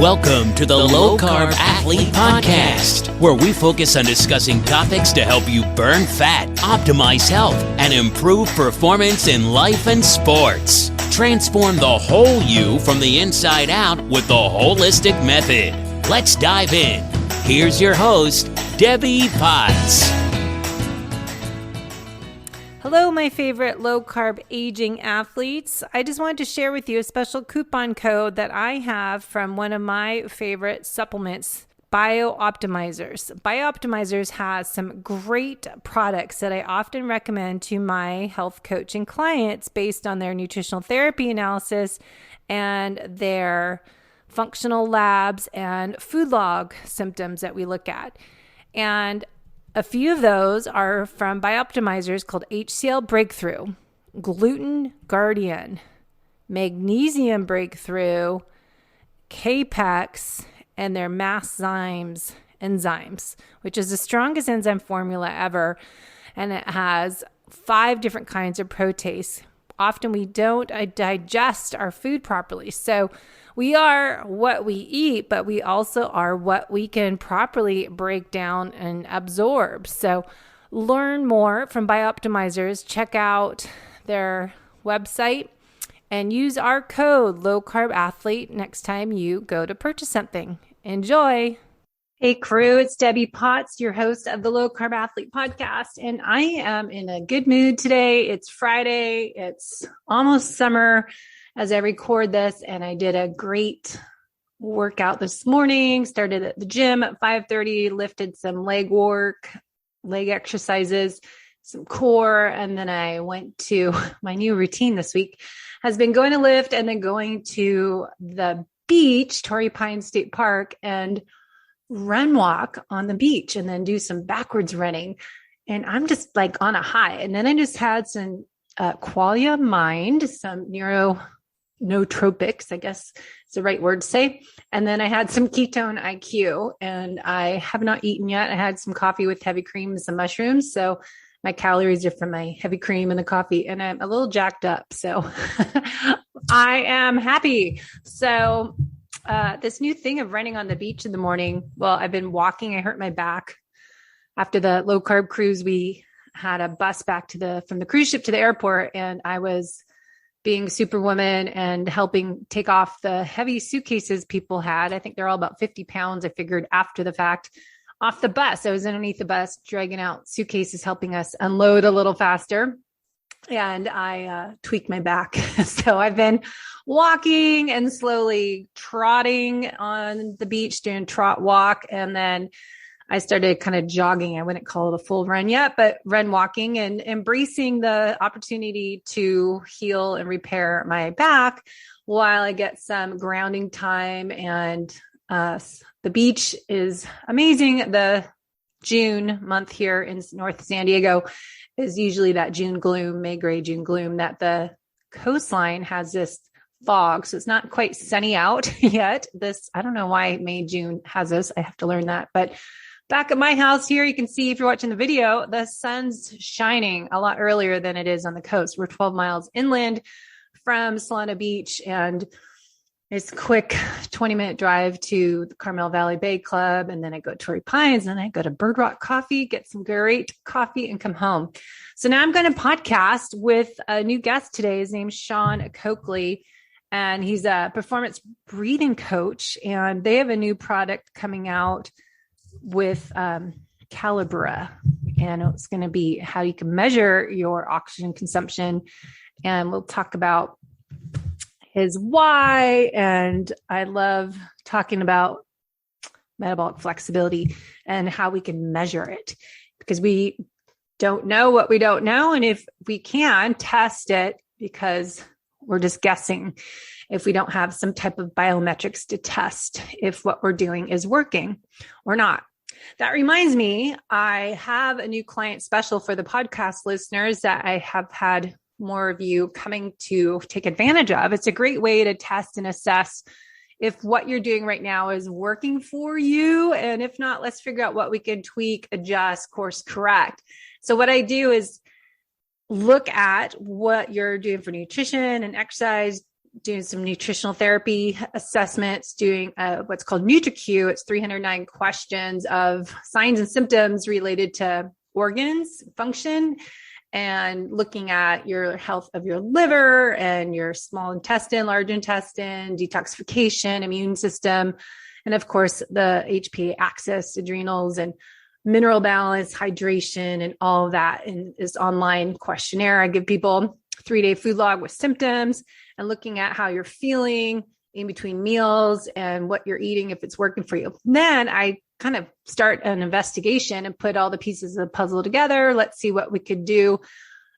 Welcome to the Low Carb Athlete Podcast, where we focus on discussing topics to help you burn fat, optimize health, and improve performance in life and sports. Transform the whole you from the inside out with the holistic method. Let's dive in. Here's your host, Debbie Potts. Hello, my favorite low-carb aging athletes. I just wanted to share with you a special coupon code that I have from one of my favorite supplements, Biooptimizers. Biooptimizers has some great products that I often recommend to my health coaching clients based on their nutritional therapy analysis and their functional labs and food log symptoms that we look at. And a few of those are from Biooptimizers called HCl Breakthrough, Gluten Guardian, Magnesium Breakthrough, Capex, and their Masszymes enzymes, which is the strongest enzyme formula ever. And it has 5 different kinds of protease. Often we don't digest our food properly. So we are what we eat, but we also are what we can properly break down and absorb. So learn more from Biooptimizers. Check out their website and use our code LowCarbAthlete next time you go to purchase something. Enjoy. Hey crew, it's Debbie Potts, your host of the Low Carb Athlete Podcast, and I am in a good mood today. It's Friday. It's almost summer as I record this, and I did a great workout this morning. Started at the gym at 5:30, lifted some leg work, leg exercises, some core, and then I went to my new routine this week has been going to lift and then going to the beach, Torrey Pines State Park, and run walk on the beach and then do some backwards running. And I'm just like on a high. And then I just had some qualia mind, some nootropics, I guess is the right word to say. And then I had some ketone IQ, and I have not eaten yet. I had some coffee with heavy cream and some mushrooms. So my calories are from my heavy cream and the coffee, and I'm a little jacked up. So I am happy. So this new thing of running on the beach in the morning. Well, I've been walking. I hurt my back after the low carb cruise. We had a bus back from the cruise ship to the airport, and I was being superwoman and helping take off the heavy suitcases people had. I think they're all about 50 pounds. I figured after the fact off the bus. I was underneath the bus, dragging out suitcases, helping us unload a little faster. And I tweaked my back. So I've been walking and slowly trotting on the beach, doing trot walk. And then I started kind of jogging. I wouldn't call it a full run yet, but run walking and embracing the opportunity to heal and repair my back while I get some grounding time. And the beach is amazing. The June month here in North San Diego is usually that June gloom, May gray June gloom, that the coastline has this fog. So it's not quite sunny out yet. I don't know why May, June has this. I have to learn that. But back at my house here, you can see if you're watching the video, the sun's shining a lot earlier than it is on the coast. We're 12 miles inland from Solana Beach, and it's a quick 20-minute drive to the Carmel Valley Bay Club. And then I go to Torrey Pines, and I go to Bird Rock Coffee, get some great coffee, and come home. So now I'm going to podcast with a new guest today. His name's Sean Coakley, and he's a performance breathing coach. And they have a new product coming out with Calibra. And it's going to be how you can measure your oxygen consumption. And we'll talk about his why. And I love talking about metabolic flexibility and how we can measure it, because we don't know what we don't know. And if we can test it, because we're just guessing if we don't have some type of biometrics to test if what we're doing is working or not. That reminds me, I have a new client special for the podcast listeners that I have had more of you coming to take advantage of. It's a great way to test and assess if what you're doing right now is working for you. And if not, let's figure out what we can tweak, adjust, course correct. So what I do is look at what you're doing for nutrition and exercise, doing some nutritional therapy assessments, doing what's called NutriQ. It's 309 questions of signs and symptoms related to organs function, and looking at your health of your liver and your small intestine, large intestine, detoxification, immune system, and of course the HPA axis, adrenals, and mineral balance, hydration, and all of that in this online questionnaire. I give people 3-day food log with symptoms and looking at how you're feeling in between meals and what you're eating, if it's working for you. Then I kind of start an investigation and put all the pieces of the puzzle together. Let's see what we could do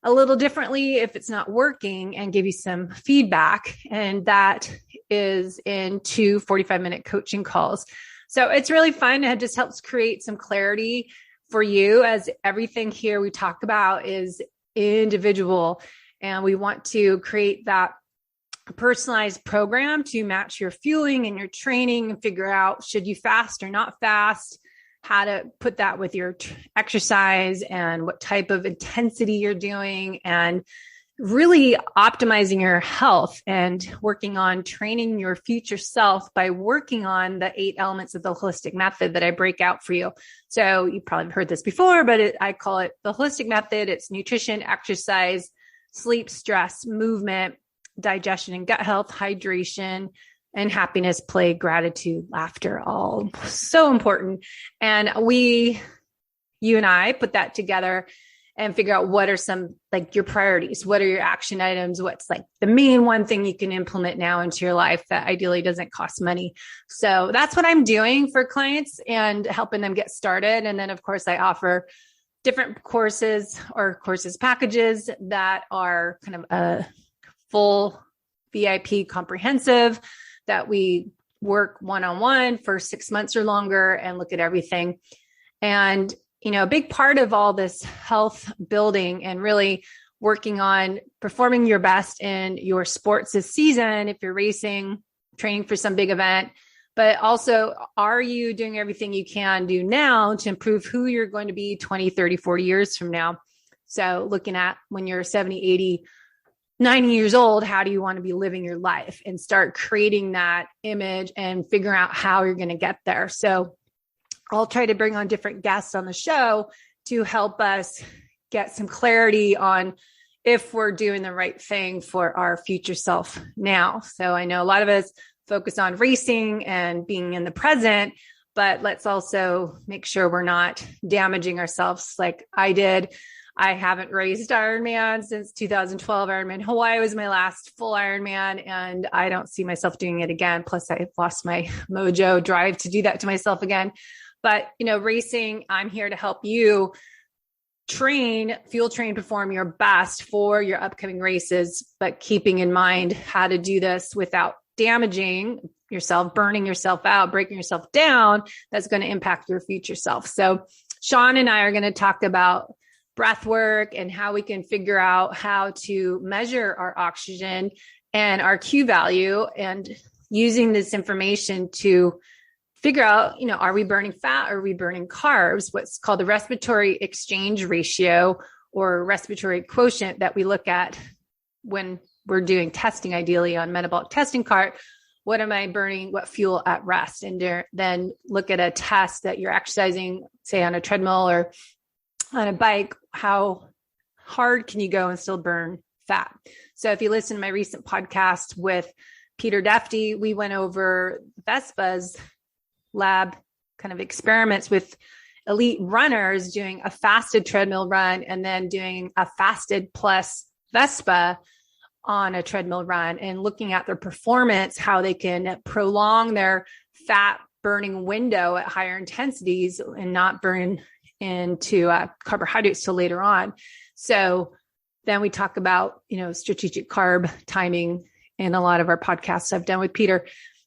a little differently if it's not working, and give you some feedback. And that is in 2 45-minute coaching calls. So it's really fun. It just helps create some clarity for you, as everything here we talk about is individual. And we want to create that personalized program to match your fueling and your training, and figure out, should you fast or not fast, how to put that with your exercise and what type of intensity you're doing, and really optimizing your health and working on training your future self by working on the 8 elements of the holistic method that I break out for you. So you probably heard this before, but I call it the holistic method. It's nutrition, exercise, sleep, stress, movement, digestion and gut health, hydration, and happiness, play, gratitude, laughter, all so important. And you and I put that together and figure out what are some, like, your priorities. What are your action items? What's like the main one thing you can implement now into your life that ideally doesn't cost money? So that's what I'm doing for clients and helping them get started. And then of course I offer different courses or courses packages that are kind of a full VIP comprehensive that we work one-on-one for 6 months or longer and look at everything. And, a big part of all this health building and really working on performing your best in your sports this season, if you're racing, training for some big event, but also, are you doing everything you can do now to improve who you're going to be 20, 30, 40 years from now? So looking at when you're 70, 80, 90 years old, how do you want to be living your life, and start creating that image and figuring out how you're going to get there. So I'll try to bring on different guests on the show to help us get some clarity on if we're doing the right thing for our future self now. So I know a lot of us focus on racing and being in the present, but let's also make sure we're not damaging ourselves like I did. I haven't raced Ironman since 2012. Ironman Hawaii was my last full Ironman, and I don't see myself doing it again. Plus I lost my mojo drive to do that to myself again. But, racing, I'm here to help you fuel train, perform your best for your upcoming races, but keeping in mind how to do this without damaging yourself, burning yourself out, breaking yourself down. That's going to impact your future self. So Sean and I are going to talk about breath work and how we can figure out how to measure our oxygen and our Q value, and using this information to figure out, are we burning fat or are we burning carbs? What's called the respiratory exchange ratio or respiratory quotient that we look at when we're doing testing, ideally on metabolic testing cart. What am I burning? What fuel at rest? And then look at a test that you're exercising, say on a treadmill or on a bike. How hard can you go and still burn fat? So if you listen to my recent podcast with Peter Defty, we went over Vespa's lab kind of experiments with elite runners doing a fasted treadmill run and then doing a fasted plus Vespa on a treadmill run, and looking at their performance, how they can prolong their fat burning window at higher intensities and not burn into carbohydrates till later on. So then we talk about, strategic carb timing in a lot of our podcasts I've done with Peter.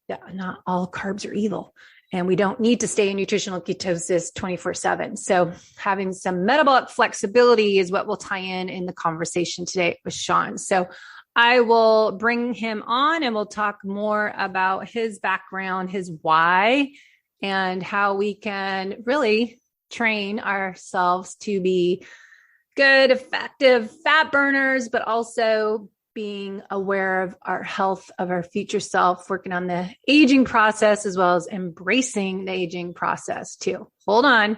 That not all carbs are evil. And we don't need to stay in nutritional ketosis 24/7. So having some metabolic flexibility is what will tie in the conversation today with Sean. So I will bring him on and we'll talk more about his background, his why, and how we can really train ourselves to be good, effective fat burners, but also being aware of our health, of our future self, working on the aging process, as well as embracing the aging process too. Hold on.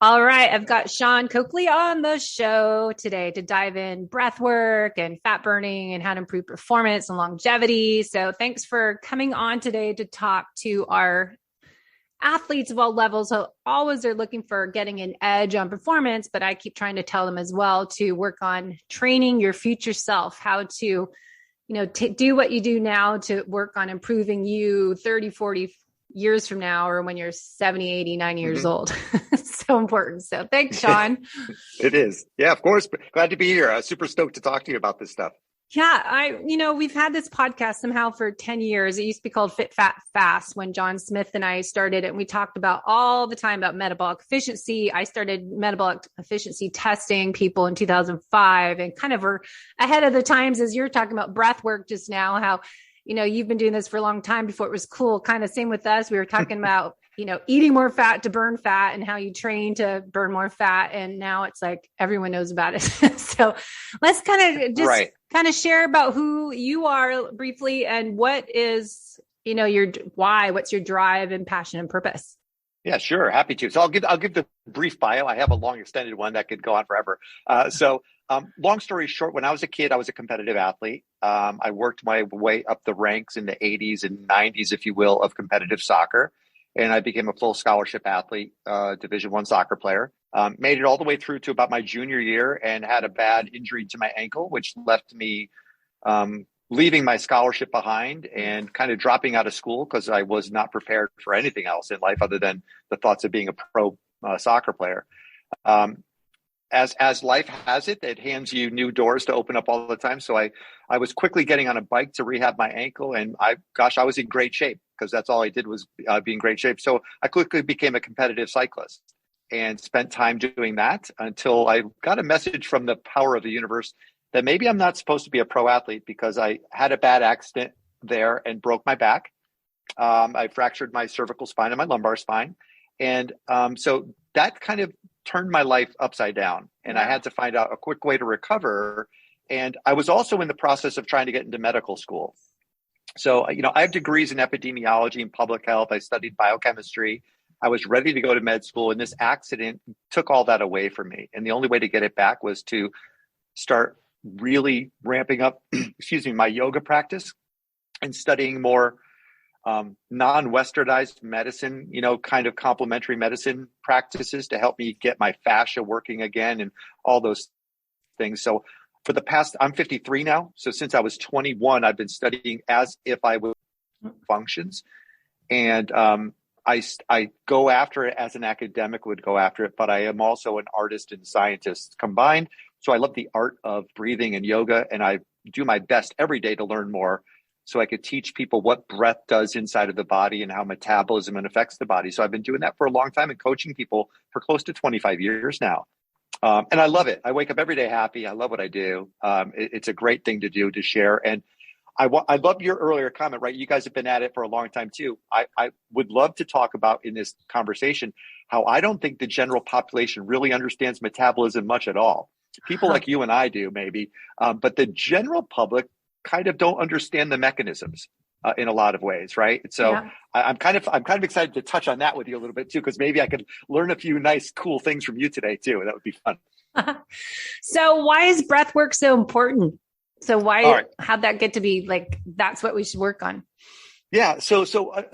All right. I've got Sean Coakley on the show today to dive in breath work and fat burning and how to improve performance and longevity. So thanks for coming on today to talk to our athletes of all levels. So always they're looking for getting an edge on performance, but I keep trying to tell them as well to work on training your future self, how to, do what you do now to work on improving you 30, 40 years from now, or when you're 70, 80, 90 years old. So important. So thanks, Sean. It is. Yeah, of course. Glad to be here. Super stoked to talk to you about this stuff. Yeah, we've had this podcast somehow for 10 years. It used to be called Fit, Fat, Fast when John Smith and I started it. And we talked about all the time about metabolic efficiency. I started metabolic efficiency testing people in 2005 and kind of were ahead of the times as you're talking about breath work just now, how, you've been doing this for a long time before it was cool. Kind of same with us. We were talking about, eating more fat to burn fat and how you train to burn more fat. And now it's like everyone knows about it. So let's kind of just kind of share about who you are briefly and what is, your why, what's your drive and passion and purpose. Yeah, sure. Happy to. So I'll give the brief bio. I have a long extended one that could go on forever. Long story short, when I was a kid, I was a competitive athlete. I worked my way up the ranks in the 80s and 90s, if you will, of competitive soccer. And I became a full scholarship athlete, Division I soccer player. Made it all the way through to about my junior year and had a bad injury to my ankle, which left me leaving my scholarship behind and kind of dropping out of school because I was not prepared for anything else in life other than the thoughts of being a pro soccer player. As life has it, it hands you new doors to open up all the time. So I was quickly getting on a bike to rehab my ankle, and I was in great shape because that's all I did was be in great shape. So I quickly became a competitive cyclist and spent time doing that until I got a message from the power of the universe that maybe I'm not supposed to be a pro athlete because I had a bad accident there and broke my back. I fractured my cervical spine and my lumbar spine. And so that kind of turned my life upside down, and I had to find out a quick way to recover. And I was also in the process of trying to get into medical school. So, I have degrees in epidemiology and public health. I studied biochemistry. I was ready to go to med school, and this accident took all that away from me. And the only way to get it back was to start really ramping up, my yoga practice and studying more non-westernized medicine, kind of complementary medicine practices to help me get my fascia working again and all those things. So for the past, I'm 53 now. So since I was 21, I've been studying as if I would functions. And I go after it as an academic would go after it, but I am also an artist and scientist combined. So I love the art of breathing and yoga, and I do my best every day to learn more so I could teach people what breath does inside of the body and how metabolism affects the body. So I've been doing that for a long time and coaching people for close to 25 years now. And I love it. I wake up every day happy. I love what I do. It's a great thing to do, to share. And I love your earlier comment, right? You guys have been at it for a long time too. I would love to talk about in this conversation how I don't think the general population really understands metabolism much at all. People like you and I do maybe, but the general public kind of don't understand the mechanisms in a lot of ways, right? So I'm kind of excited to touch on that with you a little bit too, because maybe I could learn a few nice, cool things from you today too. That would be fun. So why is breath work so important? So how'd that get to be like, that's what we should work on? Yeah. So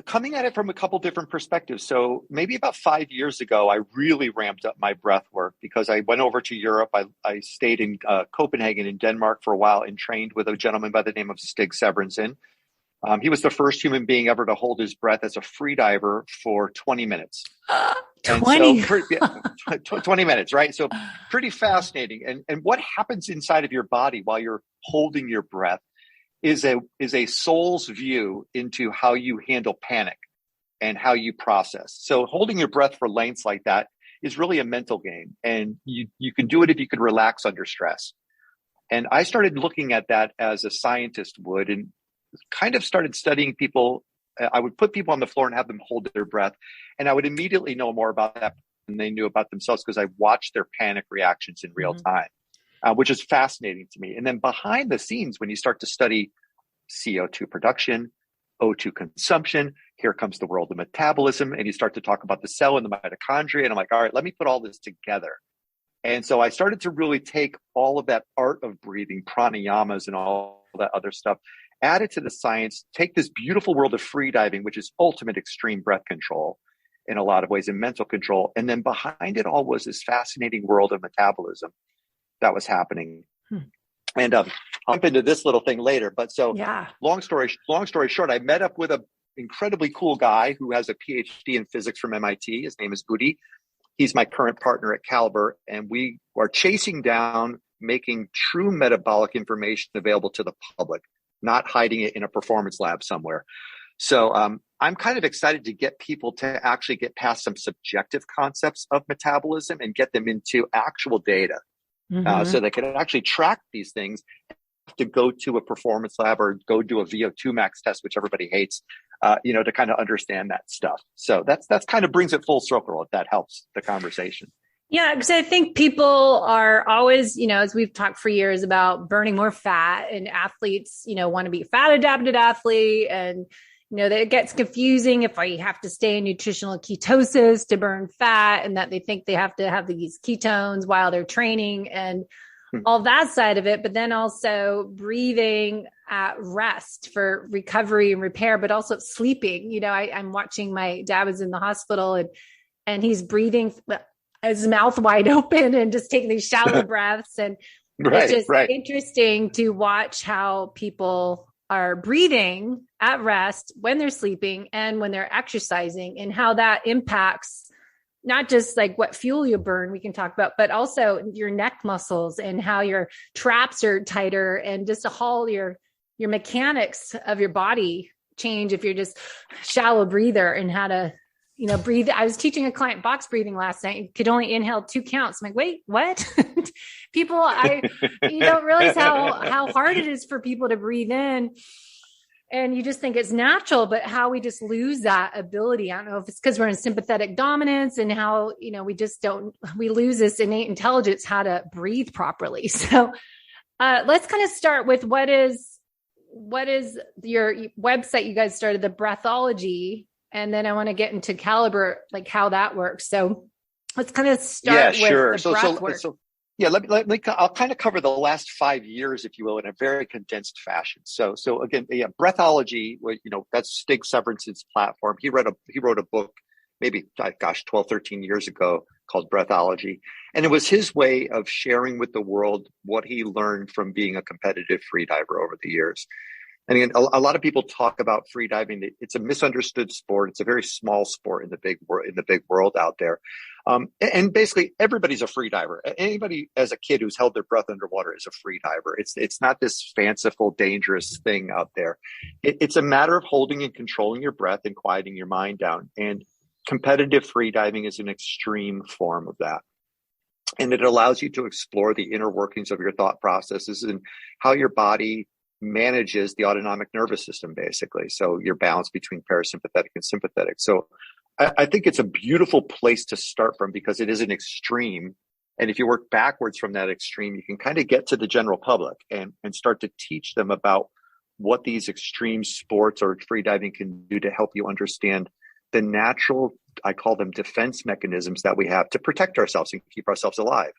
coming at it from a couple different perspectives. So maybe about 5 years ago, I really ramped up my breath work because I went over to Europe. I stayed in Copenhagen in Denmark for a while and trained with a gentleman by the name of Stig Severinsen. He was the first human being ever to hold his breath as a free diver for 20 minutes. 20? So 20 minutes, right? So pretty fascinating. And what happens inside of your body while you're holding your breath is a soul's view into how you handle panic and how you process. So holding your breath for lengths like that is really a mental game. And you can do it if you can relax under stress. And I started looking at that as a scientist would, and kind of started studying people. I would put people on the floor and have them hold their breath. And I would immediately know more about that than they knew about themselves because I watched their panic reactions in real time. which is fascinating to me. And then behind the scenes, when you start to study CO2 production, O2 consumption, here comes the world of metabolism, and you start to talk about the cell and the mitochondria. And I'm like, all right, let me put all this together. And so I started to really take all of that art of breathing, pranayamas and all that other stuff, add it to the science, take this beautiful world of free diving, which is ultimate extreme breath control in a lot of ways and mental control. And then behind it all was this fascinating world of metabolism that was happening. And I'll jump into this little thing later. But so long story short, I met up with an incredibly cool guy who has a PhD in physics from MIT. His name is Udi. He's my current partner at Caliber, and we are chasing down making true metabolic information available to the public, not hiding it in a performance lab somewhere. So I'm kind of excited to get people to actually get past some subjective concepts of metabolism and get them into actual data. So they can actually track these things, to go to a performance lab or go do a VO2 max test, which everybody hates, to kind of understand that stuff. So that's kind of brings it full circle, if that helps the conversation. Yeah, because I think people are always, as we've talked for years about burning more fat, and athletes, want to be a fat adapted athlete. And, that it gets confusing if I have to stay in nutritional ketosis to burn fat, and that they think they have to have these ketones while they're training and all that side of it. But then also breathing at rest for recovery and repair, but also sleeping. I'm watching, my dad was in the hospital and he's breathing his mouth wide open and just taking these shallow breaths. And it's just interesting to watch how people are breathing at rest when they're sleeping and when they're exercising, and how that impacts not just like what fuel you burn, we can talk about, but also your neck muscles and how your traps are tighter, and just all your mechanics of your body change if you're just shallow breather, and how to, breathe. I was teaching a client box breathing last night. You could only inhale 2 counts. I'm like, wait, what? People, you don't realize how hard it is for people to breathe in. And you just think it's natural, but how we just lose that ability. I don't know if it's because we're in sympathetic dominance, and how, we lose this innate intelligence, how to breathe properly. So let's kind of start with what is your website you guys started, the Breathology. And then I want to get into Caliber, like how that works. So let's kind of start with the breath work. I'll kind of cover the last 5 years, if you will, in a very condensed fashion. So again, Breathology, that's Stig Severinsen's platform. He wrote a book maybe, 12, 13 years ago called Breathology. And it was his way of sharing with the world what he learned from being a competitive freediver over the years. And again, a lot of people talk about freediving. It's a misunderstood sport. It's a very small sport in the big world out there. And basically everybody's a freediver. Anybody as a kid who's held their breath underwater is a freediver. It's not this fanciful, dangerous thing out there. It's a matter of holding and controlling your breath and quieting your mind down. And competitive freediving is an extreme form of that. And it allows you to explore the inner workings of your thought processes and how your body manages the autonomic nervous system, basically. So your balance between parasympathetic and sympathetic. So I think it's a beautiful place to start from, because it is an extreme. And if you work backwards from that extreme, you can kind of get to the general public and start to teach them about what these extreme sports or freediving can do to help you understand the natural, I call them defense mechanisms that we have to protect ourselves and keep ourselves alive.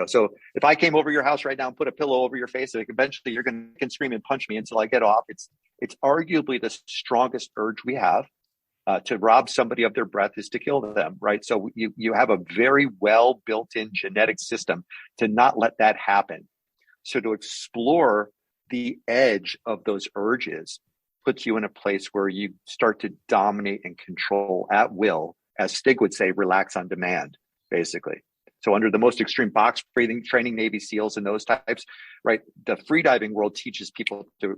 So if I came over your house right now and put a pillow over your face, eventually you're going to scream and punch me until I get off. It's arguably the strongest urge we have to rob somebody of their breath is to kill them, right? So you have a very well built-in genetic system to not let that happen. So to explore the edge of those urges puts you in a place where you start to dominate and control at will, as Stig would say, relax on demand, basically. So under the most extreme box breathing training, Navy SEALs and those types, right? The freediving world teaches people to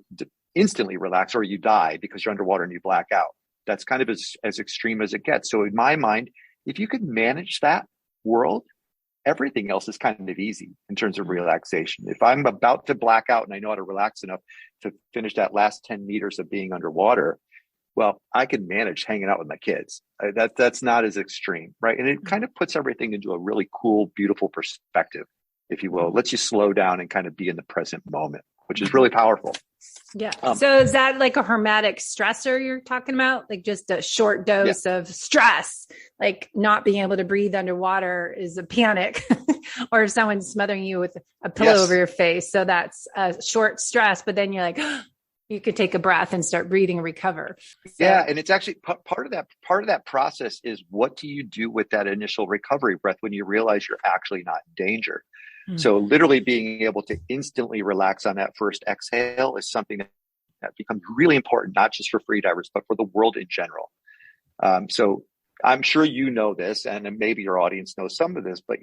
instantly relax or you die because you're underwater and you black out. That's kind of as extreme as it gets. So in my mind, if you could manage that world, everything else is kind of easy in terms of relaxation. If I'm about to black out and I know how to relax enough to finish that last 10 meters of being underwater, well, I can manage hanging out with my kids. That's not as extreme, right? And it kind of puts everything into a really cool, beautiful perspective. if you will. It lets you slow down and kind of be in the present moment, which is really powerful. Yeah. So is that like a hermetic stressor you're talking about? Like just a short dose of stress, like not being able to breathe underwater is a panic or if someone's smothering you with a pillow over your face. So that's a short stress, but then you're like, you could take a breath and start breathing and recover. So, yeah. And it's actually part of that process is what do you do with that initial recovery breath when you realize you're actually not in danger? So literally being able to instantly relax on that first exhale is something that becomes really important, not just for freedivers, but for the world in general. So I'm sure you know this, and maybe your audience knows some of this, but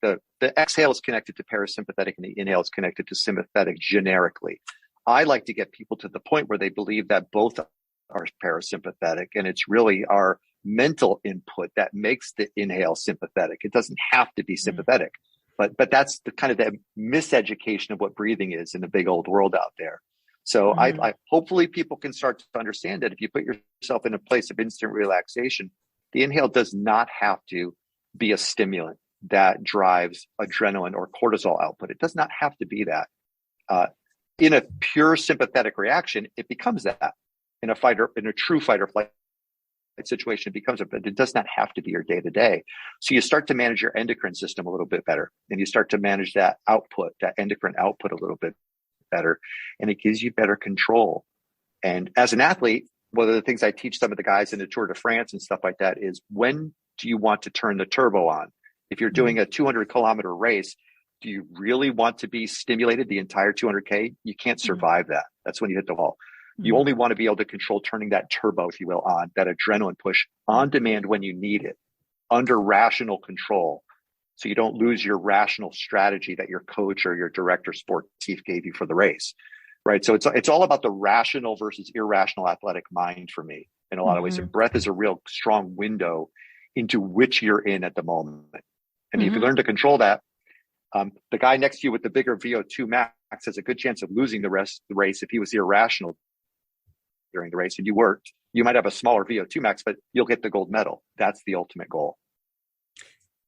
the exhale is connected to parasympathetic and the inhale is connected to sympathetic generically. I like to get people to the point where they believe that both are parasympathetic, and it's really our mental input that makes the inhale sympathetic. It doesn't have to be sympathetic. But that's the kind of the miseducation of what breathing is in the big old world out there. So I hopefully people can start to understand that if you put yourself in a place of instant relaxation, the inhale does not have to be a stimulant that drives adrenaline or cortisol output. It does not have to be that. In a pure sympathetic reaction, it becomes that. In a true fight or flight situation, it becomes but it does not have to be your day to day. So you start to manage your endocrine system a little bit better, and you start to manage that endocrine output a little bit better, and it gives you better control. And as an athlete, one of the things I teach some of the guys in the Tour de France and stuff like that is, when do you want to turn the turbo on? If you're doing a 200-kilometer race, do you really want to be stimulated the entire 200K? You can't survive that. That's when you hit the wall. You only want to be able to control turning that turbo, if you will, on that adrenaline push on demand when you need it, under rational control. So you don't lose your rational strategy that your coach or your director sport chief gave you for the race, right? So it's all about the rational versus irrational athletic mind for me in a lot of ways. And breath is a real strong window into which you're in at the moment. And if you learn to control that, the guy next to you with the bigger VO2 max has a good chance of losing the race if he was irrational during the race and you weren't. You might have a smaller VO2 max, but you'll get the gold medal. That's the ultimate goal.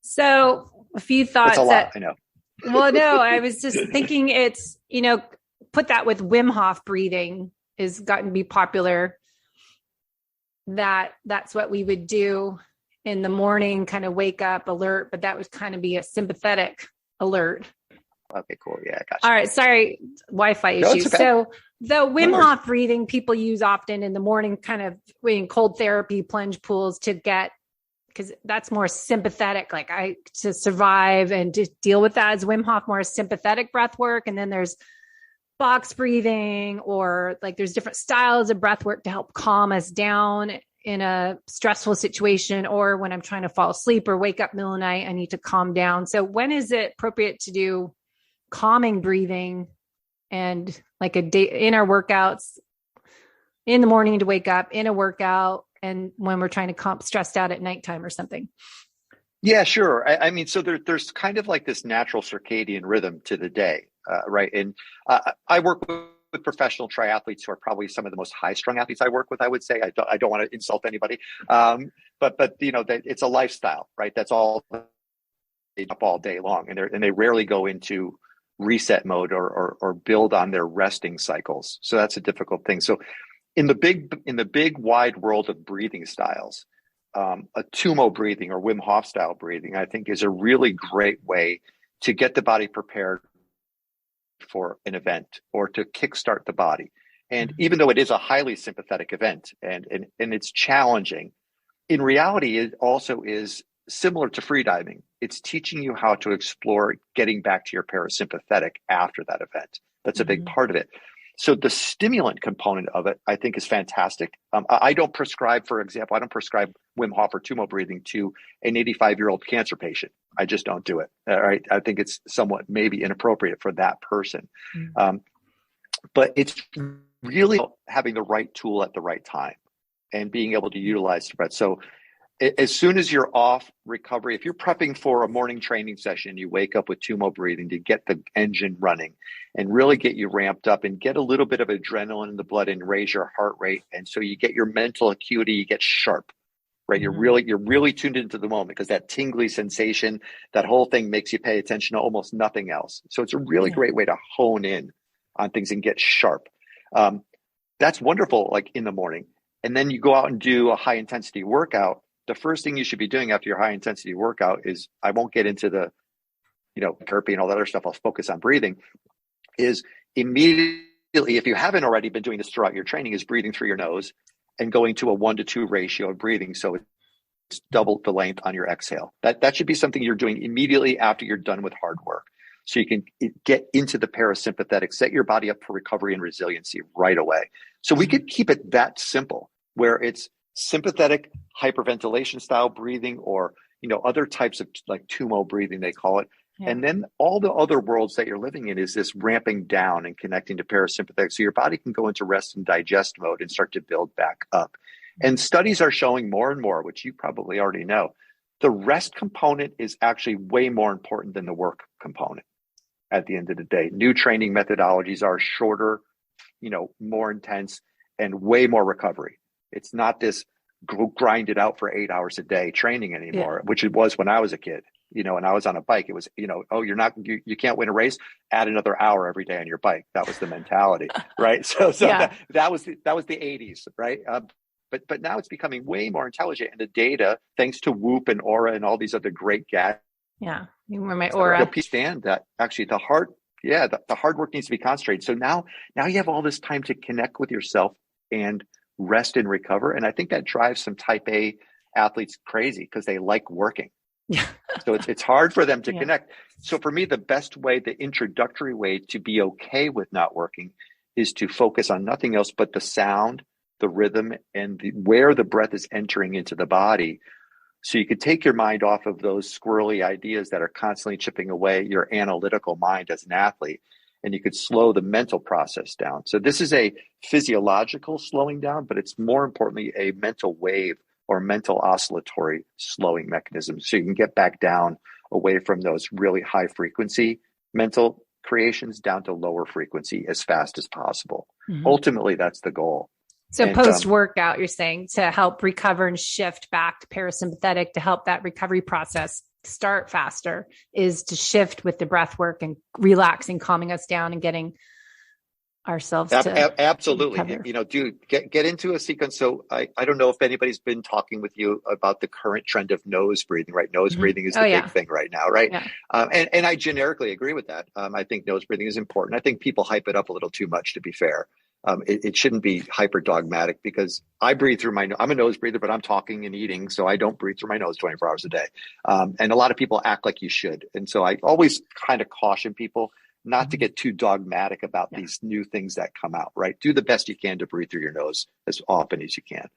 So a few thoughts. That's a lot, I know. Well, no, I was just thinking it's, put that with Wim Hof breathing has gotten to be popular. That's what we would do in the morning, kind of wake up alert, but that would kind of be a sympathetic alert. Okay, cool. Yeah, I got you. All right. Sorry. Wi-Fi issues. Okay. So the Wim Hof breathing people use often in the morning, kind of in cold therapy, plunge pools because that's more sympathetic, to survive and to deal with that. Is Wim Hof more sympathetic breath work? And then there's box breathing, or there's different styles of breath work to help calm us down in a stressful situation, or when I'm trying to fall asleep or wake up middle of the night, I need to calm down. So when is it appropriate to do calming breathing and a day in our workouts in the morning to wake up, in a workout, and when we're trying to calm stressed out at nighttime or something? Yeah, sure. I mean, so there's kind of this natural circadian rhythm to the day, right? And I work with professional triathletes who are probably some of the most high-strung athletes I work with, I would say. I don't want to insult anybody. But it's a lifestyle, right? That's all they up all day long. And they rarely go into reset mode or build on their resting cycles. So that's a difficult thing. So in the big wide world of breathing styles, a Tumo breathing or Wim Hof style breathing, I think, is a really great way to get the body prepared for an event or to kickstart the body. And even though it is a highly sympathetic event and it's challenging, in reality, it also is similar to freediving. It's teaching you how to explore getting back to your parasympathetic after that event. That's a big part of it. So the stimulant component of it, I think, is fantastic. I don't prescribe, for example, Wim Hof or Tumo breathing to an 85-year-old cancer patient. I just don't do it. All right. I think it's somewhat maybe inappropriate for that person. But it's really having the right tool at the right time and being able to utilize the breath. So as soon as you're off recovery, if you're prepping for a morning training session, you wake up with Tumo breathing to get the engine running and really get you ramped up and get a little bit of adrenaline in the blood and raise your heart rate. And so you get your mental acuity, you get sharp. right? You're really tuned into the moment because that tingly sensation, that whole thing makes you pay attention to almost nothing else. So it's a really great way to hone in on things and get sharp. That's wonderful, like in the morning. And then you go out and do a high intensity workout. The first thing you should be doing after your high intensity workout is, I won't get into the, therapy and all that other stuff. I'll focus on breathing, is immediately, if you haven't already been doing this throughout your training, is breathing through your nose and going to a 1-to-2 ratio of breathing. So it's double the length on your exhale. That should be something you're doing immediately after you're done with hard work. So you can get into the parasympathetic, set your body up for recovery and resiliency right away. So we could keep it that simple, where it's sympathetic hyperventilation style breathing, or, other types of like tumo breathing, they call it. Yeah. And then all the other worlds that you're living in is this ramping down and connecting to parasympathetic. So your body can go into rest and digest mode and start to build back up. And studies are showing more and more, which you probably already know, the rest component is actually way more important than the work component. At the end of the day, new training methodologies are shorter, more intense, and way more recovery. It's not this grind it out for 8 hours a day training anymore, which it was when I was a kid, and I was on a bike. It was, you can't win a race, add another hour every day on your bike. That was the mentality, right? So that was the 80s, right? But now it's becoming way more intelligent, and the data, thanks to Whoop and Aura and all these other great gadgets. Yeah, you were my Aura. Understand that actually the hard work needs to be concentrated. So now you have all this time to connect with yourself and rest and recover. And I think that drives some type A athletes crazy because they like working. Yeah. So it's hard for them to connect. So for me, the best way, the introductory way to be okay with not working is to focus on nothing else but the sound, the rhythm, and where the breath is entering into the body. So you could take your mind off of those squirrely ideas that are constantly chipping away your analytical mind as an athlete, and you could slow the mental process down. So this is a physiological slowing down, but it's more importantly a mental wave or mental oscillatory slowing mechanism. So you can get back down away from those really high frequency mental creations down to lower frequency as fast as possible. Mm-hmm. Ultimately, that's the goal. So post-workout, you're saying, to help recover and shift back to parasympathetic, to help that recovery process start faster, is to shift with the breath work and relaxing, calming us down, and getting ourselves to absolutely recover. Get into a sequence. So I don't know if anybody's been talking with you about the current trend of nose breathing, right? Nose breathing is the big thing right now, right? Yeah. And I generically agree with that. I think nose breathing is important. I think people hype it up a little too much, to be fair. It shouldn't be hyper dogmatic, because I breathe through I'm a nose breather, but I'm talking and eating, so I don't breathe through my nose 24 hours a day. And a lot of people act like you should. And so I always kind of caution people not to get too dogmatic about these new things that come out, right? Do the best you can to breathe through your nose as often as you can,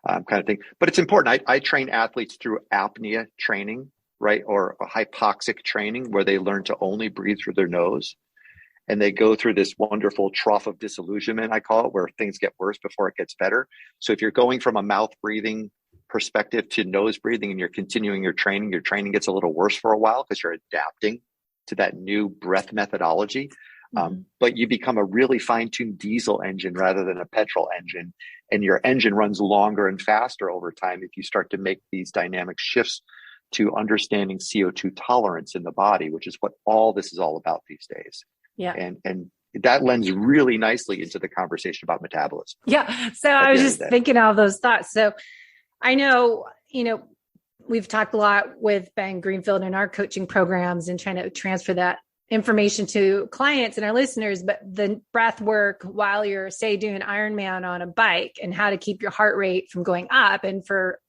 kind of thing. But it's important. I train athletes through apnea training, right? Or hypoxic training, where they learn to only breathe through their nose. And they go through this wonderful trough of disillusionment, I call it, where things get worse before it gets better. So if you're going from a mouth breathing perspective to nose breathing and you're continuing your training gets a little worse for a while because you're adapting to that new breath methodology. But you become a really fine-tuned diesel engine rather than a petrol engine. And your engine runs longer and faster over time if you start to make these dynamic shifts to understanding CO2 tolerance in the body, which is what all this is all about these days. Yeah. And that lends really nicely into the conversation about metabolism. Yeah. So I was just thinking all those thoughts. So I know, we've talked a lot with Ben Greenfield in our coaching programs and trying to transfer that information to clients and our listeners, but the breath work while you're, say, doing Ironman on a bike, and how to keep your heart rate from going up. And for,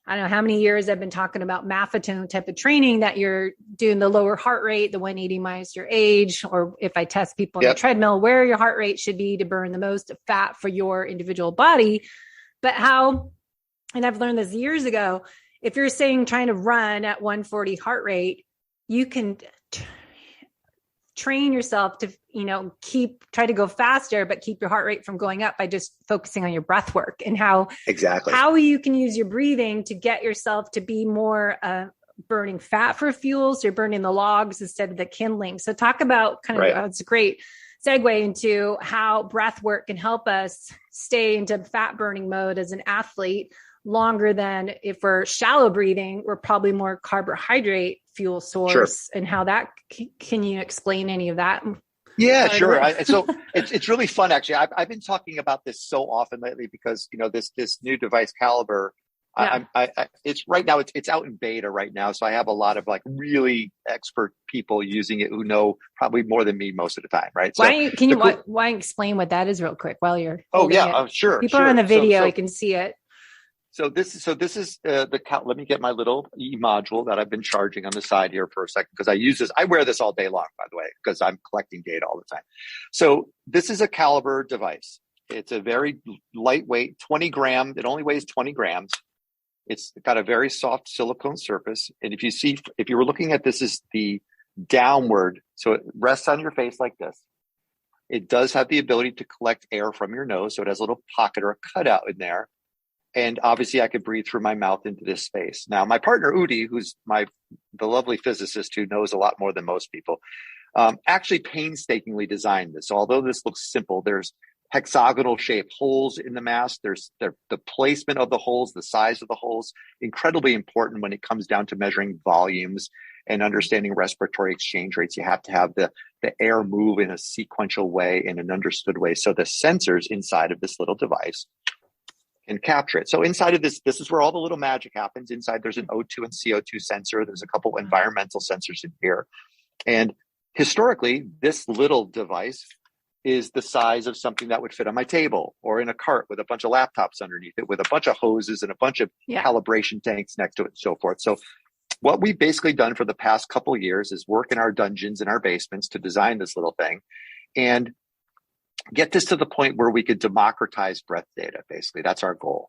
I don't know how many years I've been talking about maffetone type of training, that you're doing the lower heart rate, the 180 minus your age, or if I test people on the treadmill, where your heart rate should be to burn the most fat for your individual body. But how, and I've learned this years ago, if you're saying trying to run at 140 heart rate, you can train yourself to, try to go faster, but keep your heart rate from going up by just focusing on your breath work, and how you can use your breathing to get yourself to be more burning fat for fuel. So you're burning the logs instead of the kindling. So talk about it's a great segue into how breath work can help us stay into fat burning mode as an athlete longer than if we're shallow breathing, we're probably more carbohydrate fuel source, and how that, can you explain any of that? Yeah, sure. So it's really fun, actually. I've been talking about this so often lately because, this new device Caliber, it's right now, it's out in beta right now. So I have a lot of like really expert people using it who know probably more than me most of the time. Right. So why explain what that is real quick while you're, sure. People are on the video, you can see it. So this is let me get my little module that I've been charging on the side here for a second, because I use this. I wear this all day long, by the way, because I'm collecting data all the time. So this is a Caliber device. It's a very lightweight, 20 gram. It only weighs 20 grams. It's got a very soft silicone surface. And if you were looking at this as the downward, so it rests on your face like this. It does have the ability to collect air from your nose. So it has a little pocket or a cutout in there. And obviously I could breathe through my mouth into this space. Now, my partner, Udi, who's the lovely physicist who knows a lot more than most people, actually painstakingly designed this. So although this looks simple, there's hexagonal shaped holes in the mask. There's the placement of the holes, the size of the holes, incredibly important when it comes down to measuring volumes and understanding respiratory exchange rates. You have to have the air move in a sequential way, in an understood way. So the sensors inside of this little device and capture it. So inside of this is where all the little magic happens. Inside there's an O2 and CO2 sensor. There's a couple environmental sensors in here. And historically, this little device is the size of something that would fit on my table or in a cart with a bunch of laptops underneath it, with a bunch of hoses and a bunch of calibration tanks next to it and so forth. So what we've basically done for the past couple of years is work in our dungeons and our basements to design this little thing and get this to the point where we could democratize breath data. Basically, that's our goal.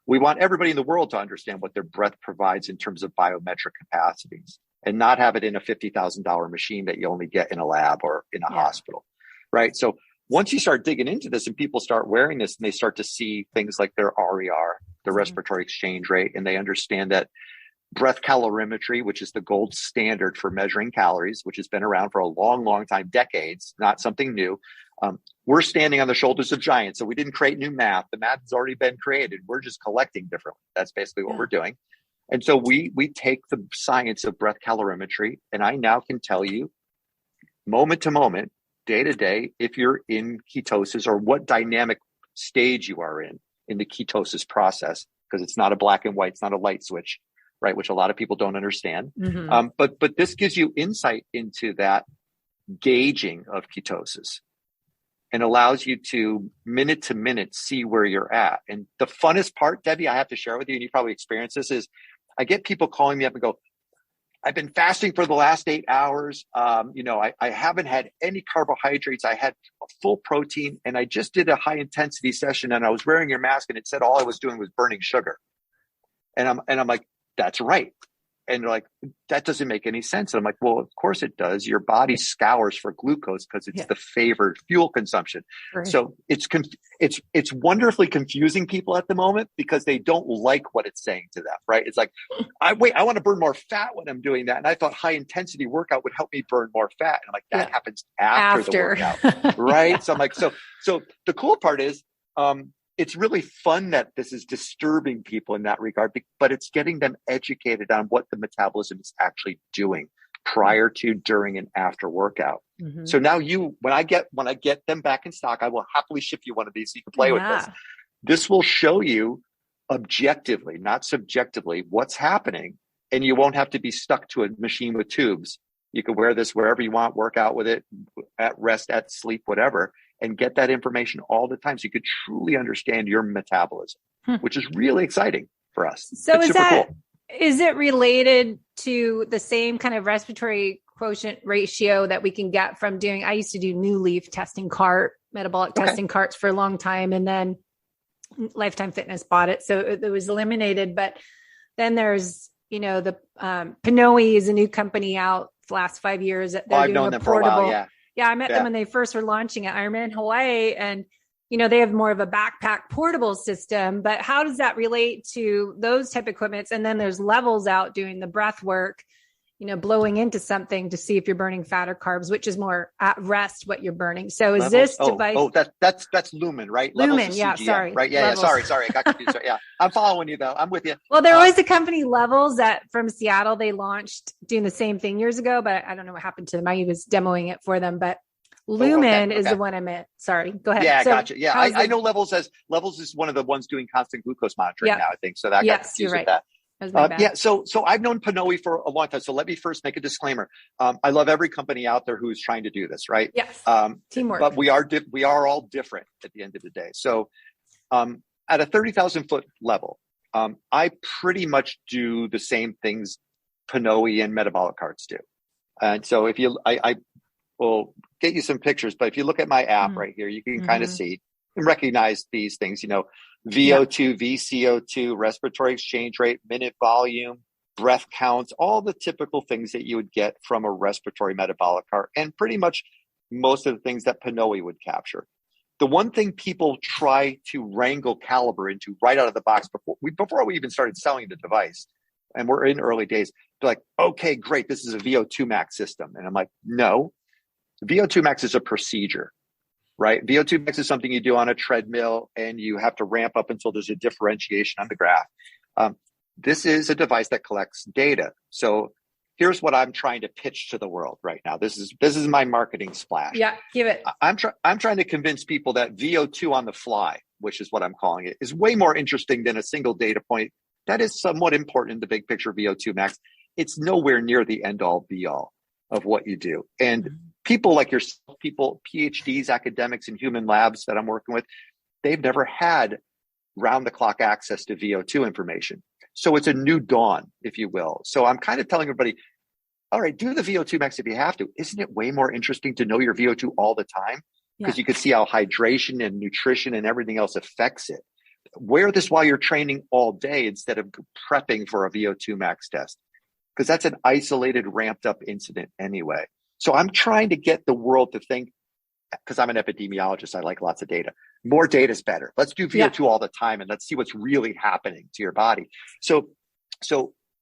We want everybody in the world to understand what their breath provides in terms of biometric capacities, and not have it in a $50,000 machine that you only get in a lab or in a hospital, right? So once you start digging into this and people start wearing this and they start to see things like their RER, the respiratory exchange rate, and they understand that breath calorimetry, which is the gold standard for measuring calories, which has been around for a long, long time, decades, not something new. We're standing on the shoulders of giants. So we didn't create new math. The math has already been created. We're just collecting differently. That's basically what we're doing. And so we take the science of breath calorimetry, and I now can tell you moment to moment, day to day, if you're in ketosis or what dynamic stage you are in the ketosis process, because it's not a black and white, it's not a light switch, right? Which a lot of people don't understand. Mm-hmm. But this gives you insight into that gauging of ketosis and allows you to minute see where you're at. And the funnest part, Debbie, I have to share with you, and you probably experienced this, is I get people calling me up and go, I've been fasting for the last 8 hours. I haven't had any carbohydrates. I had a full protein, and I just did a high intensity session, and I was wearing your mask, and it said all I was doing was burning sugar. And I'm like, that's right. And they're like, that doesn't make any sense. And I'm like, well, of course it does. Your body scours for glucose because it's the favored fuel consumption. Right. So it's wonderfully confusing people at the moment because they don't like what it's saying to them, right? It's like, I want to burn more fat when I'm doing that. And I thought high intensity workout would help me burn more fat. And I'm like, that happens after the workout, right? So I'm like, so the cool part is, it's really fun that this is disturbing people in that regard, but it's getting them educated on what the metabolism is actually doing prior to, during, and after workout. Mm-hmm. So now when I get them back in stock, I will happily ship you one of these so you can play with this. This will show you objectively, not subjectively, what's happening, and you won't have to be stuck to a machine with tubes. You can wear this wherever you want, work out with it, at rest, at sleep, whatever, and get that information all the time so you could truly understand your metabolism, which is really exciting for us. So is it related to the same kind of respiratory quotient ratio that we can get from doing, I used to do New Leaf metabolic testing carts for a long time, and then Lifetime Fitness bought it. So it was eliminated. But then there's, the Pinoy is a new company out the last 5 years. I've known them for a while, Yeah, I met them when they first were launching at Ironman Hawaii, and they have more of a backpack portable system. But how does that relate to those type of equipments? And then there's Levels out doing the breath work. blowing into something to see if you're burning fat or carbs, which is more at rest what you're burning. So is Levels, this device? That's lumen, right? Lumen, Levels is yeah, CGM, sorry. right? Yeah, Levels. Sorry. I got confused. Yeah, I'm following you though. I'm with you. Well, there was a company, Levels, that from Seattle, they launched doing the same thing years ago, but I don't know what happened to them. I was demoing it for them, but Lumen is the one I meant. Sorry, go ahead. Yeah, so gotcha. Yeah, I know Levels is one of the ones doing constant glucose monitoring now, I think. So that got confused with that. So I've known Pinoy for a long time. So let me first make a disclaimer. I love every company out there who's trying to do this, right? Yes. Teamwork. But we are all different at the end of the day. So at a 30,000 foot level, I pretty much do the same things Pinoy and metabolic carts do. And so if I will get you some pictures, but if you look at my app right here, you can kind of see and recognize these things, VO2, VCO2, respiratory exchange rate, minute volume, breath counts, all the typical things that you would get from a respiratory metabolic cart, and pretty much most of the things that Pinoy would capture. The one thing people try to wrangle Caliber into right out of the box before we even started selling the device, and we're in early days, they're like, okay, great, this is a VO2 max system. And I'm like, no, VO2 max is a procedure. Right? VO2 max is something you do on a treadmill and you have to ramp up until there's a differentiation on the graph. This is a device that collects data. So here's what I'm trying to pitch to the world right now. This is my marketing splash. Yeah, give it. I'm trying to convince people that VO2 on the fly, which is what I'm calling it, is way more interesting than a single data point. That is somewhat important in the big picture of VO2 max. It's nowhere near the end all be all of what you do. And people like yourself, PhDs, academics in human labs that I'm working with, they've never had round the clock access to VO2 information. So it's a new dawn, if you will. So I'm kind of telling everybody, all right, do the VO2 max if you have to. Isn't it way more interesting to know your VO2 all the time? Because you can see how hydration and nutrition and everything else affects it. Wear this while you're training all day instead of prepping for a VO2 max test, because that's an isolated, ramped up incident anyway. So I'm trying to get the world to think, because I'm an epidemiologist, I like lots of data. More data is better. Let's do VO2 all the time and let's see what's really happening to your body. So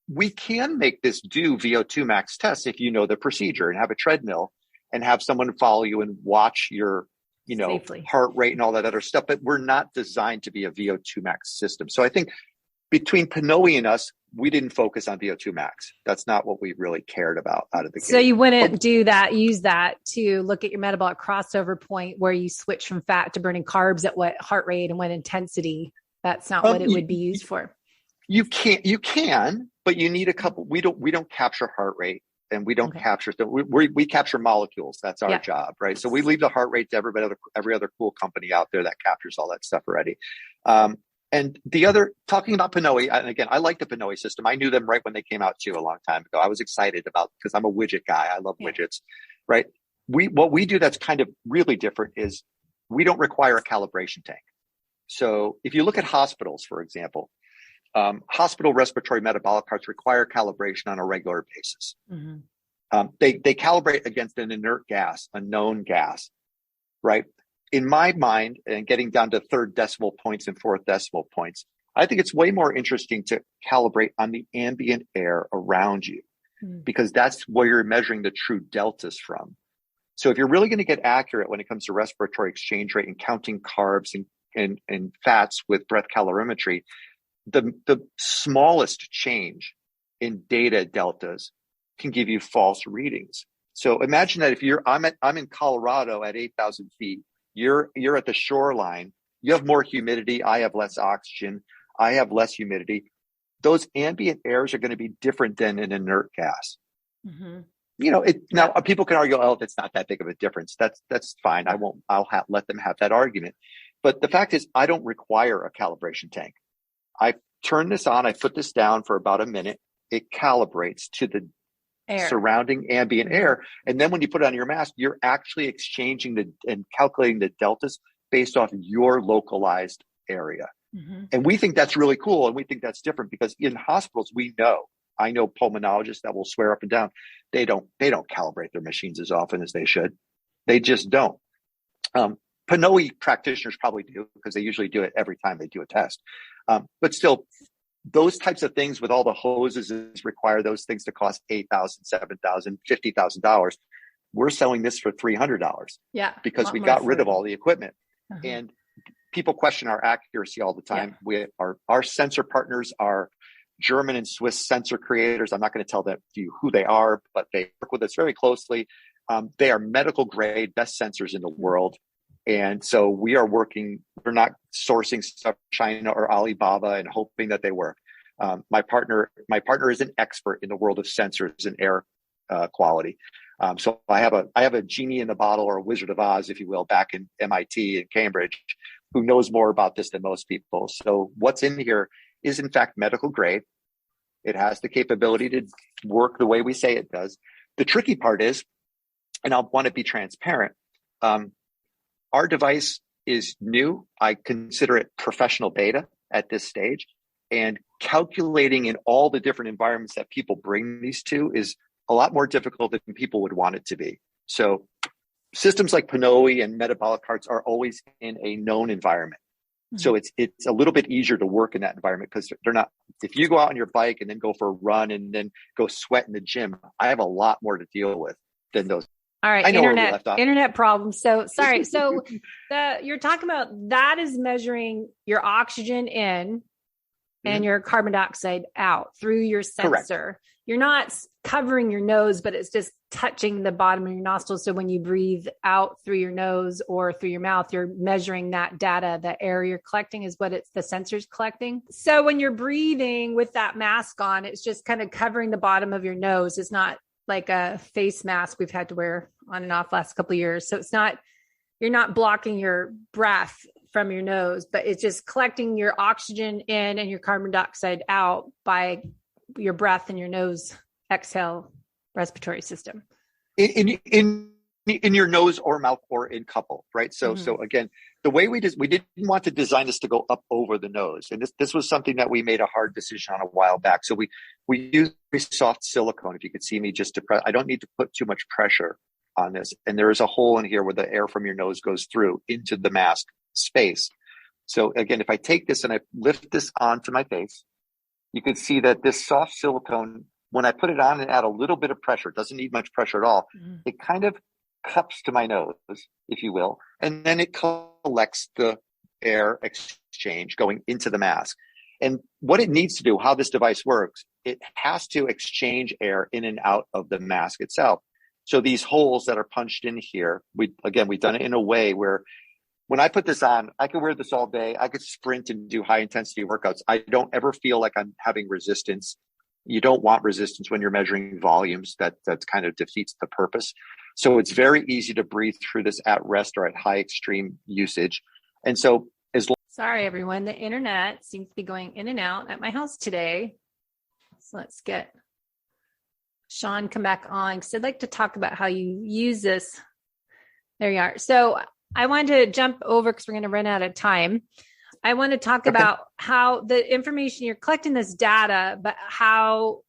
we can make this do VO2 max tests if you know the procedure and have a treadmill and have someone follow you and watch your, safely, heart rate and all that other stuff. But we're not designed to be a VO2 max system. So I think between Pinoy and us, we didn't focus on VO2 max. That's not what we really cared about out of the gate. So you wouldn't use that to look at your metabolic crossover point where you switch from fat to burning carbs at what heart rate and what intensity. That's not what it would be used for. You can, but you need a couple. We don't capture heart rate and we don't capture stuff. We capture molecules. That's our job, right? So we leave the heart rate to every other cool company out there that captures all that stuff already. And the other, talking about Pinoy, and again, I like the Pinoy system. I knew them right when they came out too a long time ago. I was excited because I'm a widget guy. I love widgets, right? What we do that's kind of really different is we don't require a calibration tank. So if you look at hospitals, for example, hospital respiratory metabolic carts require calibration on a regular basis. They calibrate against an inert gas, a known gas, right? In my mind, and getting down to third decimal points and fourth decimal points, I think it's way more interesting to calibrate on the ambient air around you, because that's where you're measuring the true deltas from. So if you're really going to get accurate when it comes to respiratory exchange rate and counting carbs and fats with breath calorimetry, the smallest change in data deltas can give you false readings. So imagine that if I'm in Colorado at 8,000 feet, you're at the shoreline, you have more humidity, I have less oxygen, I have less humidity. Those ambient airs are going to be different than an inert gas. Now people can argue, oh, that's not that big of a difference. That's fine. I'll let them have that argument. But the fact is, I don't require a calibration tank. I turn this on, I put this down for about a minute. It calibrates to the surrounding ambient air. And then when you put it on your mask, you're actually exchanging and calculating the deltas based off your localized area. And we think that's really cool. And we think that's different because in hospitals, I know pulmonologists that will swear up and down. They don't calibrate their machines as often as they should. They just don't. Pinoy practitioners probably do because they usually do it every time they do a test. But still, those types of things with all the hoses require those things to cost $8,000, $7,000, $50,000. We're selling this for $300. Yeah. Because we got rid of all the equipment. Uh-huh. And people question our accuracy all the time. Yeah. Our sensor partners are German and Swiss sensor creators. I'm not going to tell you who they are, but they work with us very closely. They are medical grade, best sensors in the world. And so we're not sourcing stuff from China or Alibaba and hoping that they work. My partner is an expert in the world of sensors and air quality. So I have a genie in the bottle, or a Wizard of Oz, if you will, back in MIT and Cambridge, who knows more about this than most people. So what's in here is in fact medical grade. It has the capability to work the way we say it does. The tricky part is, and I want to be transparent, our device is new. I consider it professional beta at this stage, and calculating in all the different environments that people bring these to is a lot more difficult than people would want it to be. So systems like Pinoe and metabolic carts are always in a known environment. Mm-hmm. So it's a little bit easier to work in that environment, because they're not, if you go out on your bike and then go for a run and then go sweat in the gym, I have a lot more to deal with than those. All right, internet problems. So sorry. So you're talking about that is measuring your oxygen in and your carbon dioxide out through your sensor. Correct. You're not covering your nose, but it's just touching the bottom of your nostrils. So when you breathe out through your nose or through your mouth, you're measuring that data. The air you're collecting is what the sensor's collecting. So when you're breathing with that mask on, it's just kind of covering the bottom of your nose. It's not like a face mask we've had to wear on and off last couple of years. So you're not blocking your breath from your nose, but it's just collecting your oxygen in and your carbon dioxide out by your breath and your nose exhale respiratory system. In your nose or mouth, or in couple, right? So again, the way we didn't want to design this to go up over the nose, and this was something that we made a hard decision on a while back. So we use very soft silicone. If you could see me, just to press, I don't need to put too much pressure on this, and there is a hole in here where the air from your nose goes through into the mask space. So again, if I take this and I lift this onto my face, you can see that this soft silicone, when I put it on and add a little bit of pressure, it doesn't need much pressure at all. It kind of cups to my nose, if you will, and then it collects the air exchange going into the mask. And what it needs to do, how this device works, it has to exchange air in and out of the mask itself. So these holes that are punched in here, we've done it in a way where when I put this on, I could wear this all day. I could sprint and do high intensity workouts. I don't ever feel like I'm having resistance. You don't want resistance when you're measuring volumes. That kind of defeats the purpose. So it's very easy to breathe through this at rest or at high extreme usage. And so sorry, everyone, the internet seems to be going in and out at my house today. So let's get Sean come back on, because I'd like to talk about how you use this. There you are. So I wanted to jump over because we're going to run out of time. I want to talk about how the information you're collecting this data, but how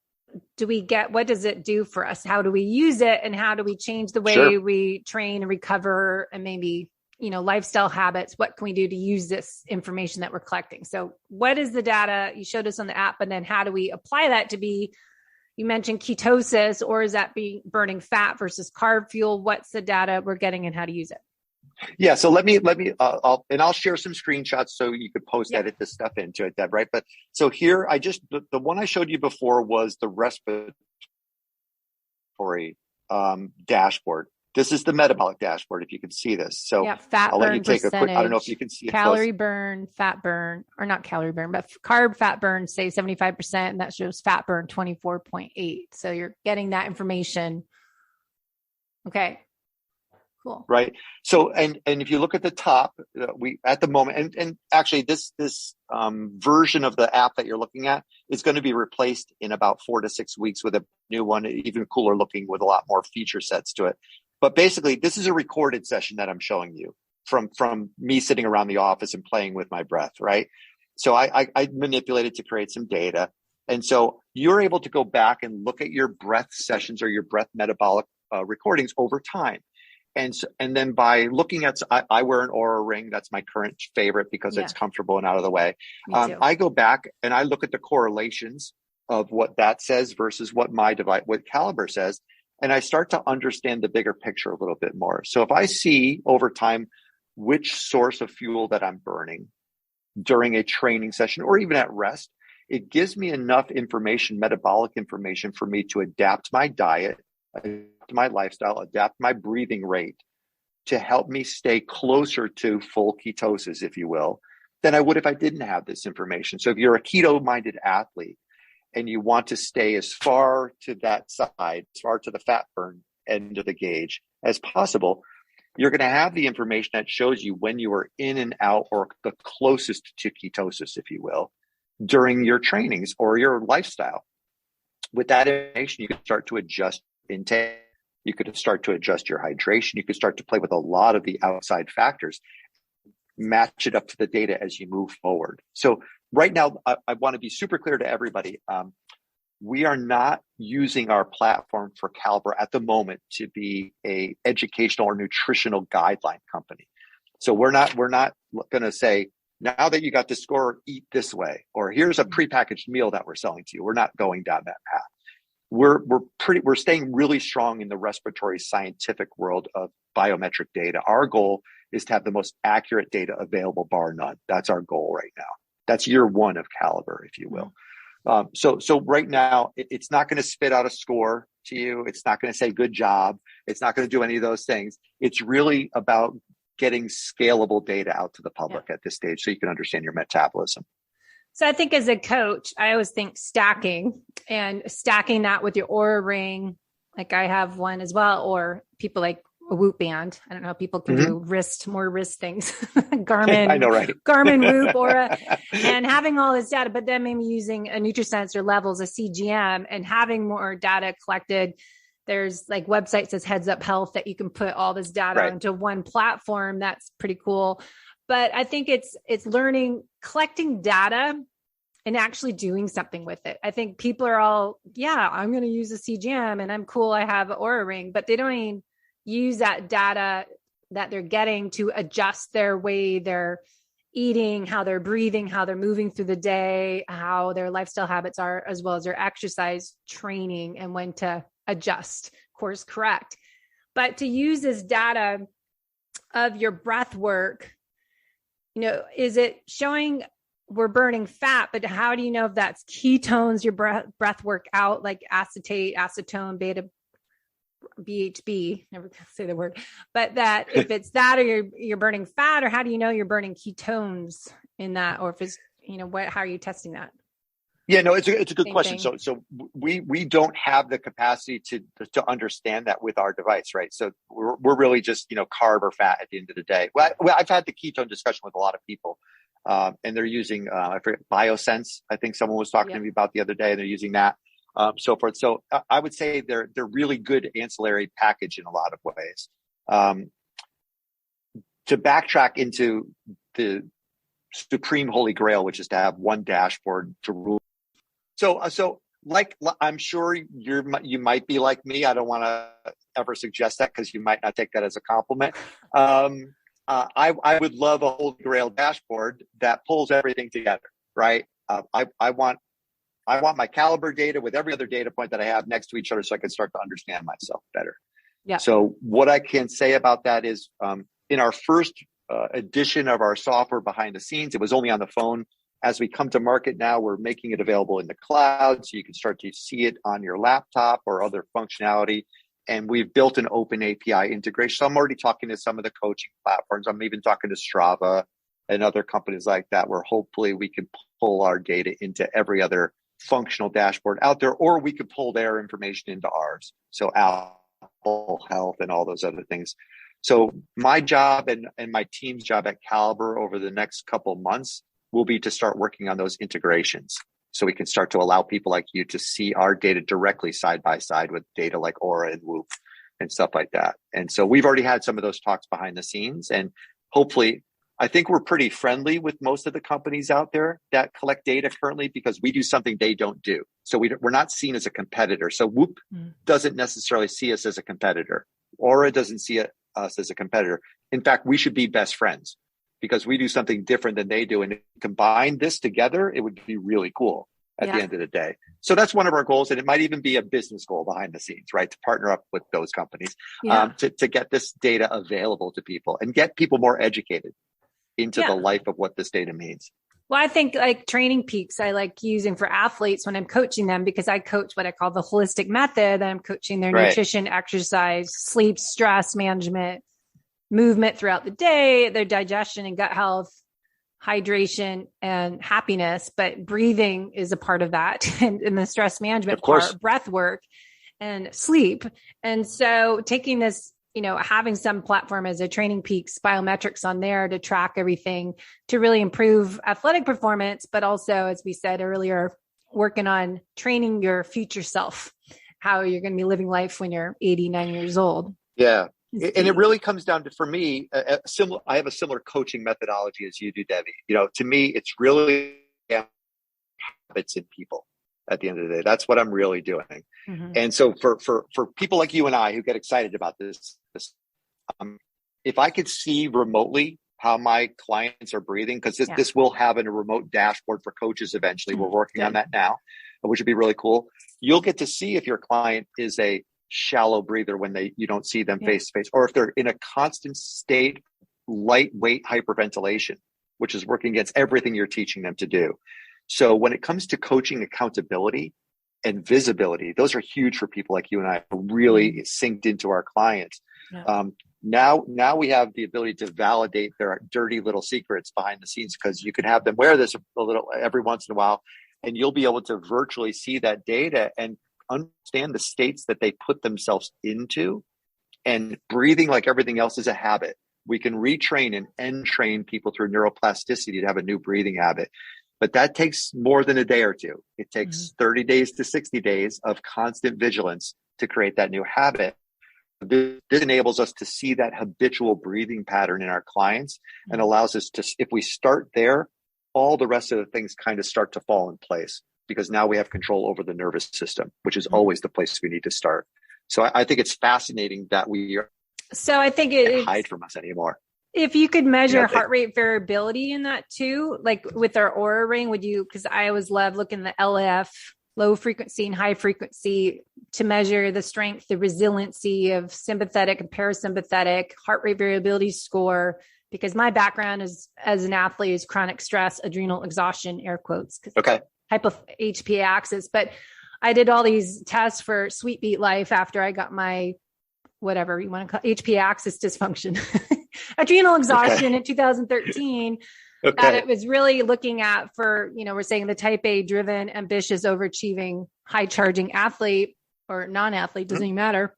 do we what does it do for us? How do we use it, and how do we change the way we train and recover, and maybe, lifestyle habits? What can we do to use this information that we're collecting? So what is the data you showed us on the app, and then how do we apply that to be, you mentioned ketosis, or is that burning fat versus carb fuel? What's the data we're getting and how to use it? Yeah. So let me, I'll share some screenshots so you could edit this stuff into it, Deb, right? But so here, the one I showed you before was the respiratory dashboard. This is the metabolic dashboard, if you can see this. So fat I'll burn let you take percentage, a quick, I don't know if you can see it. Calorie burn, fat burn, or not calorie burn, but carb fat burn, say 75%, and that shows fat burn 24.8. So you're getting that information. Okay. Cool. Right. So, and if you look at the top, we at the moment, and actually this version of the app that you're looking at is going to be replaced in about 4 to 6 weeks with a new one, even cooler looking, with a lot more feature sets to it. But basically, this is a recorded session that I'm showing you from me sitting around the office and playing with my breath. Right. So I manipulated to create some data, and so you're able to go back and look at your breath sessions or your breath metabolic recordings over time. And then by looking at, I wear an Oura ring. That's my current favorite because it's comfortable and out of the way. I go back and I look at the correlations of what that says versus what my device, what Caliber says. And I start to understand the bigger picture a little bit more. So if I see over time which source of fuel that I'm burning during a training session or even at rest, it gives me enough information, metabolic information, for me to adapt my diet, adapt my lifestyle, adapt my breathing rate to help me stay closer to full ketosis, if you will, than I would if I didn't have this information. So if you're a keto-minded athlete and you want to stay as far to that side, as far to the fat burn end of the gauge as possible, you're going to have the information that shows you when you are in and out or the closest to ketosis, if you will, during your trainings or your lifestyle. With that information, you can start to adjust intake. You could start to adjust your hydration. You could start to play with a lot of the outside factors, match it up to the data as you move forward. So right now, I want to be super clear to everybody. We are not using our platform for Caliber at the moment to be a educational or nutritional guideline company. So we're not going to say, now that you got the score, eat this way, or here's a prepackaged meal that we're selling to you. We're not going down that path. We're staying really strong in the respiratory scientific world of biometric data. Our goal is to have the most accurate data available, bar none. That's our goal right now. That's year one of Caliber, if you will. So right now, it's not going to spit out a score to you. It's not going to say good job. It's not going to do any of those things. It's really about getting scalable data out to the public at this stage so you can understand your metabolism. So I think as a coach, I always think stacking that with your Oura ring. Like I have one as well, or people like a Whoop band. I don't know. People can do more wrist things. Garmin, I know, right? Garmin, Whoop, Oura, and having all this data, but then maybe using a NutriSense or Levels, a CGM, and having more data collected. There's like websites as Heads Up Health that you can put all this data into one platform. That's pretty cool. But I think it's learning, collecting data and actually doing something with it. I think people are all, I'm going to use a CGM and I'm cool. I have an Oura ring, but they don't even use that data that they're getting to adjust their way they're eating, how they're breathing, how they're moving through the day, how their lifestyle habits are, as well as their exercise training and when to adjust, course correct. But to use this data of your breath work, is it showing we're burning fat, but how do you know if that's ketones, your breath work out, like acetate, acetone, beta, BHB, never say the word, but that if it's that, or you're burning fat, or how do you know you're burning ketones in that? Or if it's, how are you testing that? Yeah, no, it's a good Same question. thing. So we don't have the capacity to understand that with our device, right? So we're really just, carb or fat at the end of the day. Well, I've had the ketone discussion with a lot of people, and they're using, I forget, Biosense. I think someone was talking to me about the other day, and they're using that, so forth. So I would say they're really good ancillary package in a lot of ways. To backtrack into the supreme holy grail, which is to have one dashboard to rule. So like, I'm sure you might be like me. I don't want to ever suggest that because you might not take that as a compliment. I would love a holy grail dashboard that pulls everything together, right? I want my Caliber data with every other data point that I have next to each other so I can start to understand myself better. Yeah. So what I can say about that is, in our first edition of our software behind the scenes, it was only on the phone. As we come to market now, we're making it available in the cloud so you can start to see it on your laptop or other functionality. And we've built an open API integration. So I'm already talking to some of the coaching platforms. I'm even talking to Strava and other companies like that, where hopefully we can pull our data into every other functional dashboard out there, or we could pull their information into ours. So Apple Health and all those other things. So my job and my team's job at Caliber over the next couple of months will be to start working on those integrations so we can start to allow people like you to see our data directly side by side with data like Oura and Whoop and stuff like that. And so we've already had some of those talks behind the scenes, and hopefully I think we're pretty friendly with most of the companies out there that collect data currently because we do something they don't do. So we're not seen as a competitor. So Whoop doesn't necessarily see us as a competitor. Oura doesn't see us as a competitor. In fact, we should be best friends because we do something different than they do. And if we combine this together, it would be really cool at the end of the day. So that's one of our goals. And it might even be a business goal behind the scenes, right? To partner up with those companies to get this data available to people and get people more educated into the life of what this data means. Well, I think like training peaks, I like using for athletes when I'm coaching them because I coach what I call the holistic method. I'm coaching their nutrition, exercise, sleep, stress management, movement throughout the day, their digestion and gut health, hydration and happiness. But breathing is a part of that and the stress management part, breath work and sleep. And so taking this, having some platform as a Training Peaks biometrics on there to track everything to really improve athletic performance, but also, as we said earlier, working on training your future self, how you're going to be living life when you're 89 years old. Yeah. And it really comes down to, for me, I have a similar coaching methodology as you do, Debbie. To me, it's really habits in people. At the end of the day, that's what I'm really doing. Mm-hmm. And so for people like you and I who get excited about this, if I could see remotely how my clients are breathing, because this will have a remote dashboard for coaches eventually. We're working on that now, which would be really cool. You'll get to see if your client is a shallow breather when you don't see them face to face, or if they're in a constant state, lightweight hyperventilation, which is working against everything you're teaching them to do. So when it comes to coaching accountability and visibility, those are huge for people like you and I who really synced into our clients. Yeah. Now we have the ability to validate their dirty little secrets behind the scenes, because you can have them wear this a little every once in a while, and you'll be able to virtually see that data and understand the states that they put themselves into. And breathing, like everything else, is a habit. We can retrain and entrain people through neuroplasticity to have a new breathing habit. But that takes more than a day or two. It takes 30 days to 60 days of constant vigilance to create that new habit. This enables us to see that habitual breathing pattern in our clients and allows us to, if we start there, all the rest of the things kind of start to fall in place, because now we have control over the nervous system, which is always the place we need to start. So I think it's fascinating that we can't hide from us anymore. If you could measure heart rate variability in that too, like with our Aura ring, because I always love looking at the LF, low frequency and high frequency, to measure the strength, the resiliency of sympathetic and parasympathetic heart rate variability score, because my background as an athlete is chronic stress, adrenal exhaustion, air quotes, type of HPA axis. But I did all these tests for Sweet Beat Life after I got my, whatever you want to call it, HPA axis dysfunction. Adrenal exhaustion in 2013, that it was really looking at for, we're saying the type A driven, ambitious, overachieving, high charging athlete or non-athlete, doesn't even matter.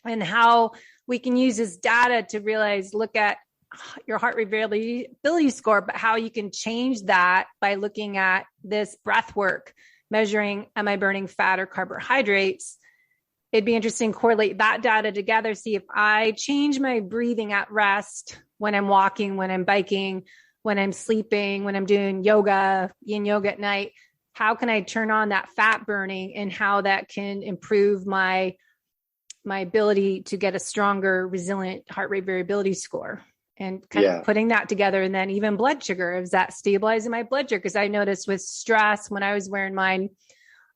And how we can use this data to look at your heart rate variability score, but how you can change that by looking at this breath work, measuring, am I burning fat or carbohydrates? It'd be interesting to correlate that data together, see if I change my breathing at rest, when I'm walking, when I'm biking, when I'm sleeping, when I'm doing yin yoga at night, how can I turn on that fat burning and how that can improve my ability to get a stronger, resilient heart rate variability score, and kind of putting that together. And then even blood sugar, is that stabilizing my blood sugar? Because I noticed with stress, when I was wearing mine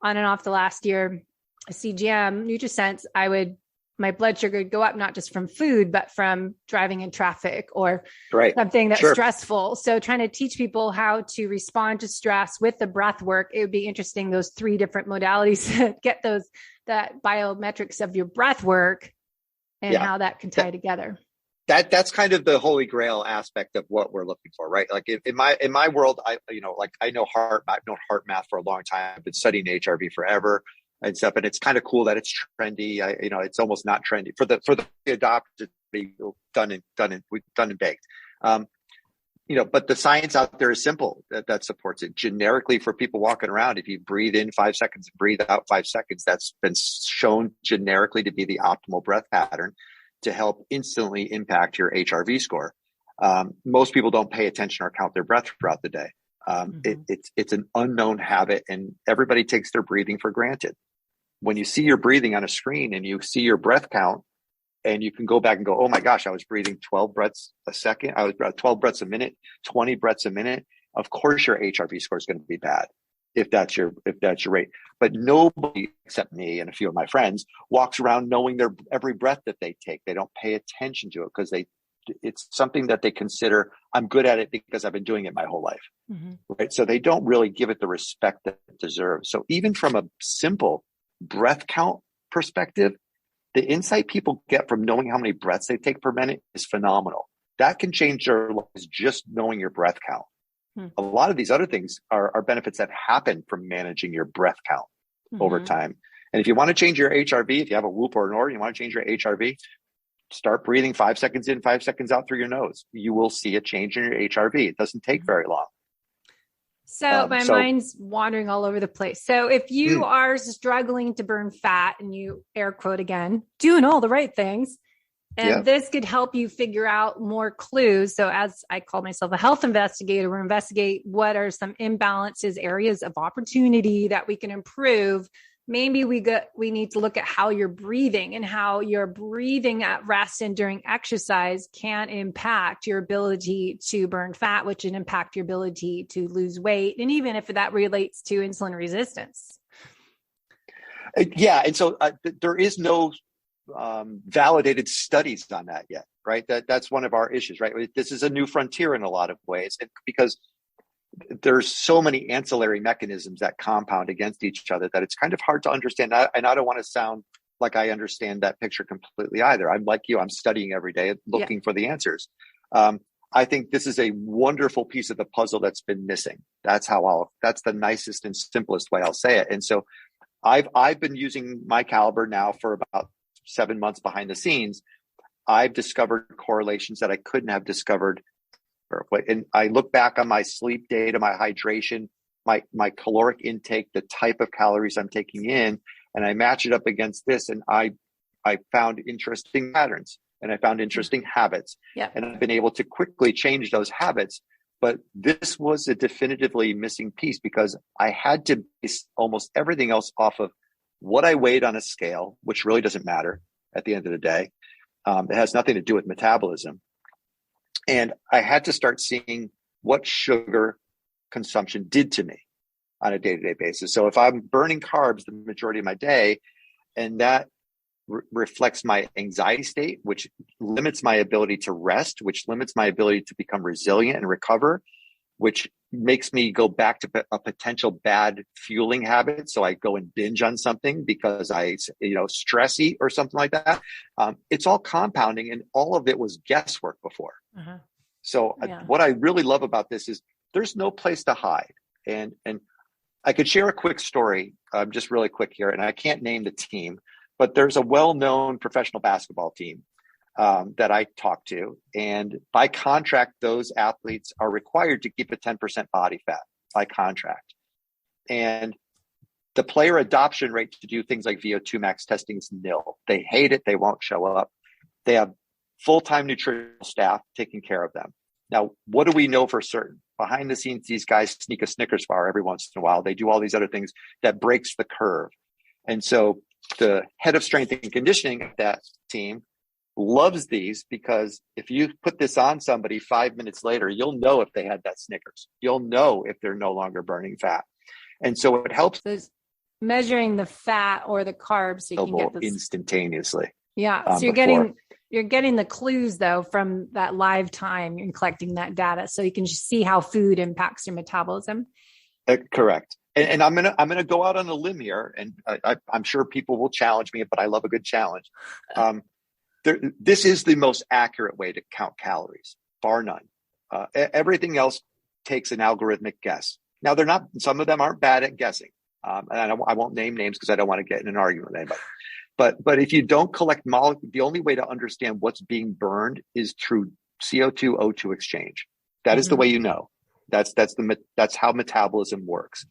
on and off the last year, CGM, NutriSense, my blood sugar would go up, not just from food, but from driving in traffic or something that's stressful. So trying to teach people how to respond to stress with the breath work, it would be interesting, those 3 different modalities, get that biometrics of your breath work and how that can tie together. That's kind of the holy grail aspect of what we're looking for, right? Like in my world, I know I've known heart math for a long time. I've been studying HRV forever and stuff, and it's kind of cool that it's trendy. It's almost not trendy for the adopted, done and baked. But the science out there is simple that supports it generically for people walking around. If you breathe in 5 seconds and breathe out 5 seconds, that's been shown generically to be the optimal breath pattern to help instantly impact your HRV score. Most people don't pay attention or count their breath throughout the day. It's an unknown habit, and everybody takes their breathing for granted. When you see your breathing on a screen and you see your breath count and you can go back and go, oh my gosh, I was breathing 12 breaths a second. I was 12 breaths a minute, 20 breaths a minute. Of course, your HRV score is going to be bad if that's your rate. But nobody except me and a few of my friends walks around knowing their every breath that they take. They don't pay attention to it because it's something that they consider, I'm good at it because I've been doing it my whole life. Right? So they don't really give it the respect that it deserves. So even from a simple breath count perspective, the insight people get from knowing how many breaths they take per minute is phenomenal. That can change their lives just knowing your breath count. A lot of these other things are benefits that happen from managing your breath count over time. And if you want to change your HRV, if you have a whoop or an or, you want to change your HRV, start breathing 5 seconds in, 5 seconds out through your nose. You will see a change in your HRV. It doesn't take very long. So my mind's wandering all over the place. So if you are struggling to burn fat and you air quote again, doing all the right things, and this could help you figure out more clues. So as I call myself a health investigator, we investigate what are some imbalances, areas of opportunity that we can improve. Maybe we need to look at how you're breathing and how your breathing at rest and during exercise can impact your ability to burn fat, which can impact your ability to lose weight. And even if that relates to insulin resistance. Yeah. And so there is no validated studies on that yet, right? That's one of our issues, right? This is a new frontier in a lot of ways, and because there's so many ancillary mechanisms that compound against each other that it's kind of hard to understand. And I don't want to sound like I understand that picture completely either. I'm like you, I'm studying every day, looking for the answers. I think this is a wonderful piece of the puzzle that's been missing. That's the nicest and simplest way I'll say it. And so I've been using my caliber now for about 7 months behind the scenes. I've discovered correlations that I couldn't have discovered. And I look back on my sleep data, my hydration, my caloric intake, the type of calories I'm taking in, and I match it up against this. And I found interesting patterns and I found interesting habits. And I've been able to quickly change those habits. But this was a definitively missing piece because I had to base almost everything else off of what I weighed on a scale, which really doesn't matter at the end of the day. It has nothing to do with metabolism. And I had to start seeing what sugar consumption did to me on a day-to-day basis. So if I'm burning carbs the majority of my day, and that reflects my anxiety state, which limits my ability to rest, which limits my ability to become resilient and recover, which makes me go back to a potential bad fueling habit. So I go and binge on something because I, stress eat or something like that. It's all compounding, and all of it was guesswork before. So what I really love about this is there's no place to hide. And I could share a quick story, just really quick here, and I can't name the team, but there's a well-known professional basketball team that I talk to. And by contract, those athletes are required to keep a 10% body fat by contract. And the player adoption rate to do things like VO2 max testing is nil. They hate it. They won't show up. They have full-time nutritional staff taking care of them. Now, what do we know for certain? Behind the scenes, these guys sneak a Snickers bar every once in a while. They do all these other things that breaks the curve. And so the head of strength and conditioning at that team loves these, because if you put this on somebody 5 minutes later, you'll know if they had that Snickers. You'll know if they're no longer burning fat. And so it helps. So measuring the fat or the carbs so you can get this instantaneously. Yeah. So you're getting the clues though from that live time and collecting that data, so you can just see how food impacts your metabolism. Correct. And I'm gonna go out on a limb here, and I'm sure people will challenge me, but I love a good challenge. This is the most accurate way to count calories, bar none. Everything else takes an algorithmic guess. Now some of them aren't bad at guessing. And I won't name names because I don't want to get in an argument with anybody. But if you don't collect molecules, the only way to understand what's being burned is through CO2 O2 exchange. That is the way you know. That's how metabolism works.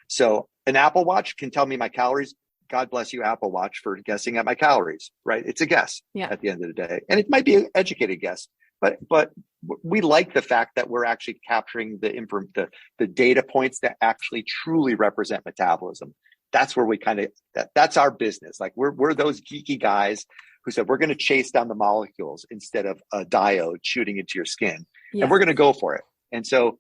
So an Apple Watch can tell me my calories. God bless you, Apple Watch, for guessing at my calories, right? It's a guess at the end of the day. And it might be an educated guess, but we like the fact that we're actually capturing the data points that actually truly represent metabolism. That's where we that's our business. Like we're those geeky guys who said, we're going to chase down the molecules instead of a diode shooting into your skin. Yeah. And we're going to go for it. And so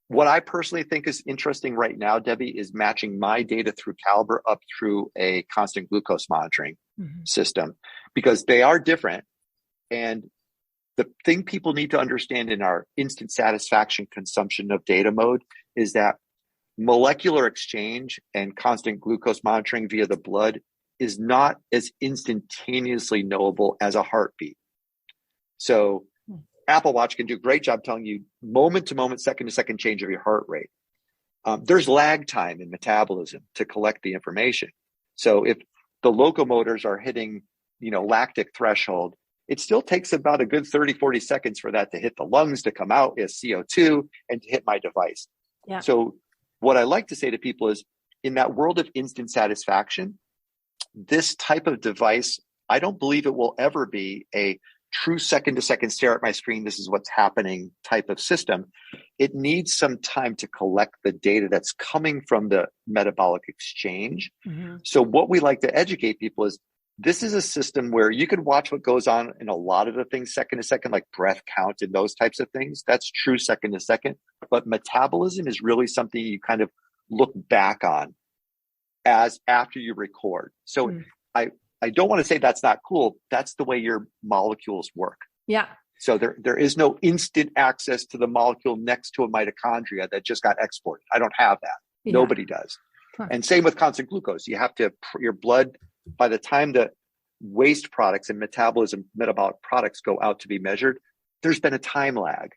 what I personally think is interesting right now, Debbie, is matching my data through Caliber up through a constant glucose monitoring system, because they are different. And the thing people need to understand in our instant satisfaction consumption of data mode is that molecular exchange and constant glucose monitoring via the blood is not as instantaneously knowable as a heartbeat. So Apple Watch can do a great job telling you moment to moment, second to second change of your heart rate. There's lag time in metabolism to collect the information. So if the locomotors are hitting, lactic threshold, it still takes about a good 30, 40 seconds for that to hit the lungs, to come out as CO2 and to hit my device. Yeah. So what I like to say to people is, in that world of instant satisfaction, this type of device, I don't believe it will ever be a true second to second stare at my screen, this is what's happening type of system. It needs some time to collect the data that's coming from the metabolic exchange. So what we like to educate people is, this is a system where you can watch what goes on in a lot of the things second to second, like breath count and those types of things. That's true second to second. But metabolism is really something you kind of look back on as after you record. So I don't want to say that's not cool. That's the way your molecules work. Yeah. So there is no instant access to the molecule next to a mitochondria that just got exported. I don't have that. Yeah. Nobody does. And same with constant glucose. You have to, your blood, by the time the waste products and metabolic products go out to be measured, there's been a time lag.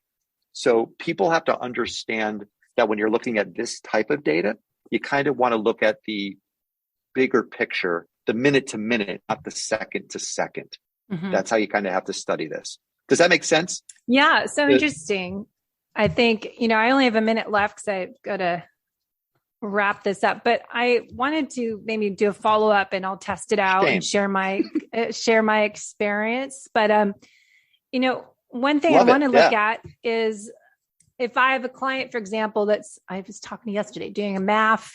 So people have to understand that when you're looking at this type of data, you kind of want to look at the bigger picture, the minute to minute, not the second to second. That's how you kind of have to study this. Does that make sense? Yeah. So interesting. I think, I only have a minute left because I've got to wrap this up, but I wanted to maybe do a follow-up, and I'll test it out and share my experience. But, one thing I want to look at is, if I have a client, for example, I was talking yesterday, doing a MAF,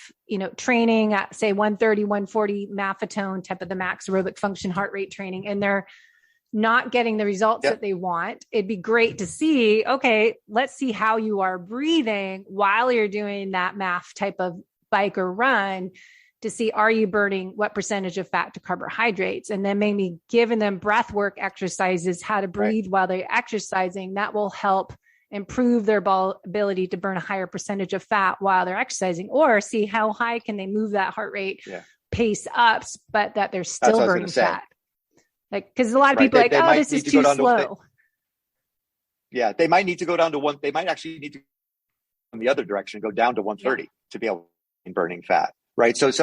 training at say 130, 140 maffetone type of the max aerobic function heart rate training, and they're not getting the results that they want. It'd be great to see, okay, let's see how you are breathing while you're doing that MAF type of bike or run, to see, are you burning what percentage of fat to carbohydrates? And then maybe giving them breath work exercises, how to breathe while they're exercising. That will help improve their ability to burn a higher percentage of fat while they're exercising, or see how high can they move that heart rate pace up, but that they're still burning fat. Like, because a lot of people this is too slow. They might need to go down to one. They might actually need to go in the other direction, go down to 130 to be able to be burning fat. Right. So it's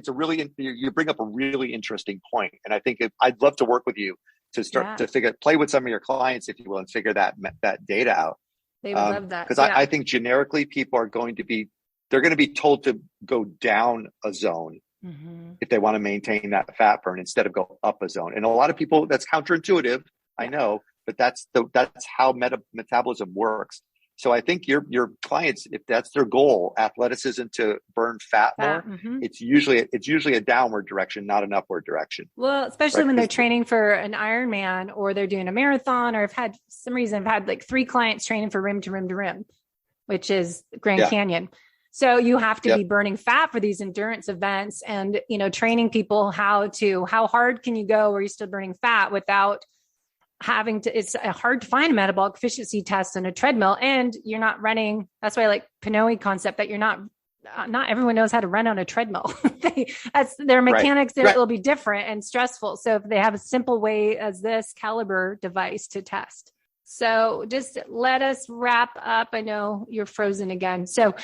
a really, you bring up a really interesting point. And I think I'd love to work with you to start to play with some of your clients, if you will, and figure that data out. They would love that. Because I think generically people are they're going to be told to go down a zone if they want to maintain that fat burn, instead of go up a zone. And a lot of people, that's counterintuitive, I know, but that's how metabolism works. So I think your clients, if that's their goal, athleticism to burn fat more, it's usually a downward direction, not an upward direction. Well, especially when they're training for an Ironman, or they're doing a marathon, or I've had like 3 clients training for rim to rim to rim, which is Grand Canyon. So you have to be burning fat for these endurance events, and, training people how hard can you go where you're still burning fat without having to, it's hard to find a metabolic efficiency test on a treadmill, and you're not running. That's why I like Pinoy concept, that you're not everyone knows how to run on a treadmill. That's their mechanics. It will be different and stressful. So if they have a simple way as this Caliber device to test. So just let us wrap up. I know you're frozen again. So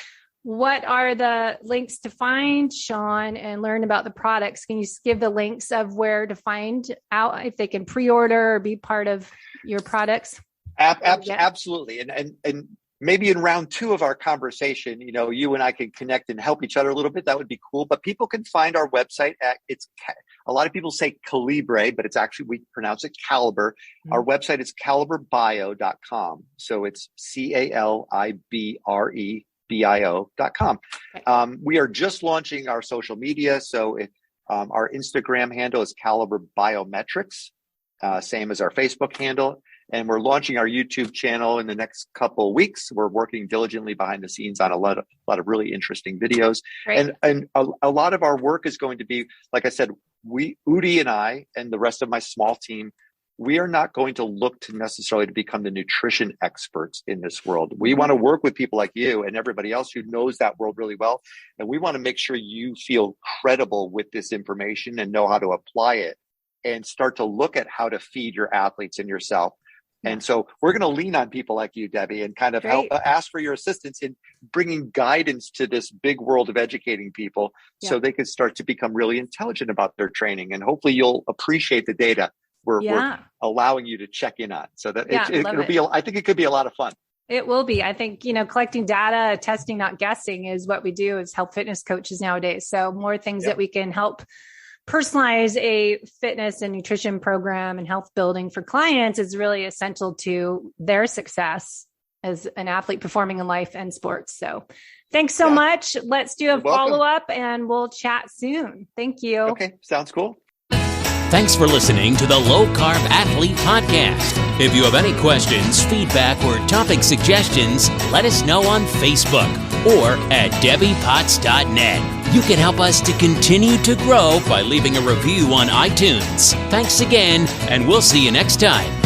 what are the links to find Sean and learn about the products? Can you give the links of where to find out if they can pre-order or be part of your products? Absolutely. And maybe in round 2 of our conversation, you and I can connect and help each other a little bit. That would be cool. But people can find our website a lot of people say Calibre, but it's actually, we pronounce it Caliber. Our website is caliberbio.com. So it's CALIBRE. bio.com. We are just launching our social media. So Our Instagram handle is Caliber Biometrics, same as our Facebook handle. And we're launching our YouTube channel in the next couple of weeks. We're working diligently behind the scenes on a lot of really interesting videos. Great. And a lot of our work is going to be, like I said, Udi and I and the rest of my small team, we are not going to look to necessarily to become the nutrition experts in this world. We want to work with people like you and everybody else who knows that world really well. And we want to make sure you feel credible with this information and know how to apply it and start to look at how to feed your athletes and yourself. And so we're going to lean on people like you, Debbie, and kind of help ask for your assistance in bringing guidance to this big world of educating people so they can start to become really intelligent about their training. And hopefully you'll appreciate the data we're allowing you to check in on. So that it'll be, I think it could be a lot of fun. It will be. I think, collecting data, testing, not guessing is what we do as health fitness coaches nowadays. So more things that we can help personalize a fitness and nutrition program and health building for clients is really essential to their success as an athlete performing in life and sports. So thanks so much. Let's do a follow-up and we'll chat soon. Thank you. Okay. Sounds cool. Thanks for listening to the Low Carb Athlete Podcast. If you have any questions, feedback, or topic suggestions, let us know on Facebook or at debbiepotts.net. You can help us to continue to grow by leaving a review on iTunes. Thanks again, and we'll see you next time.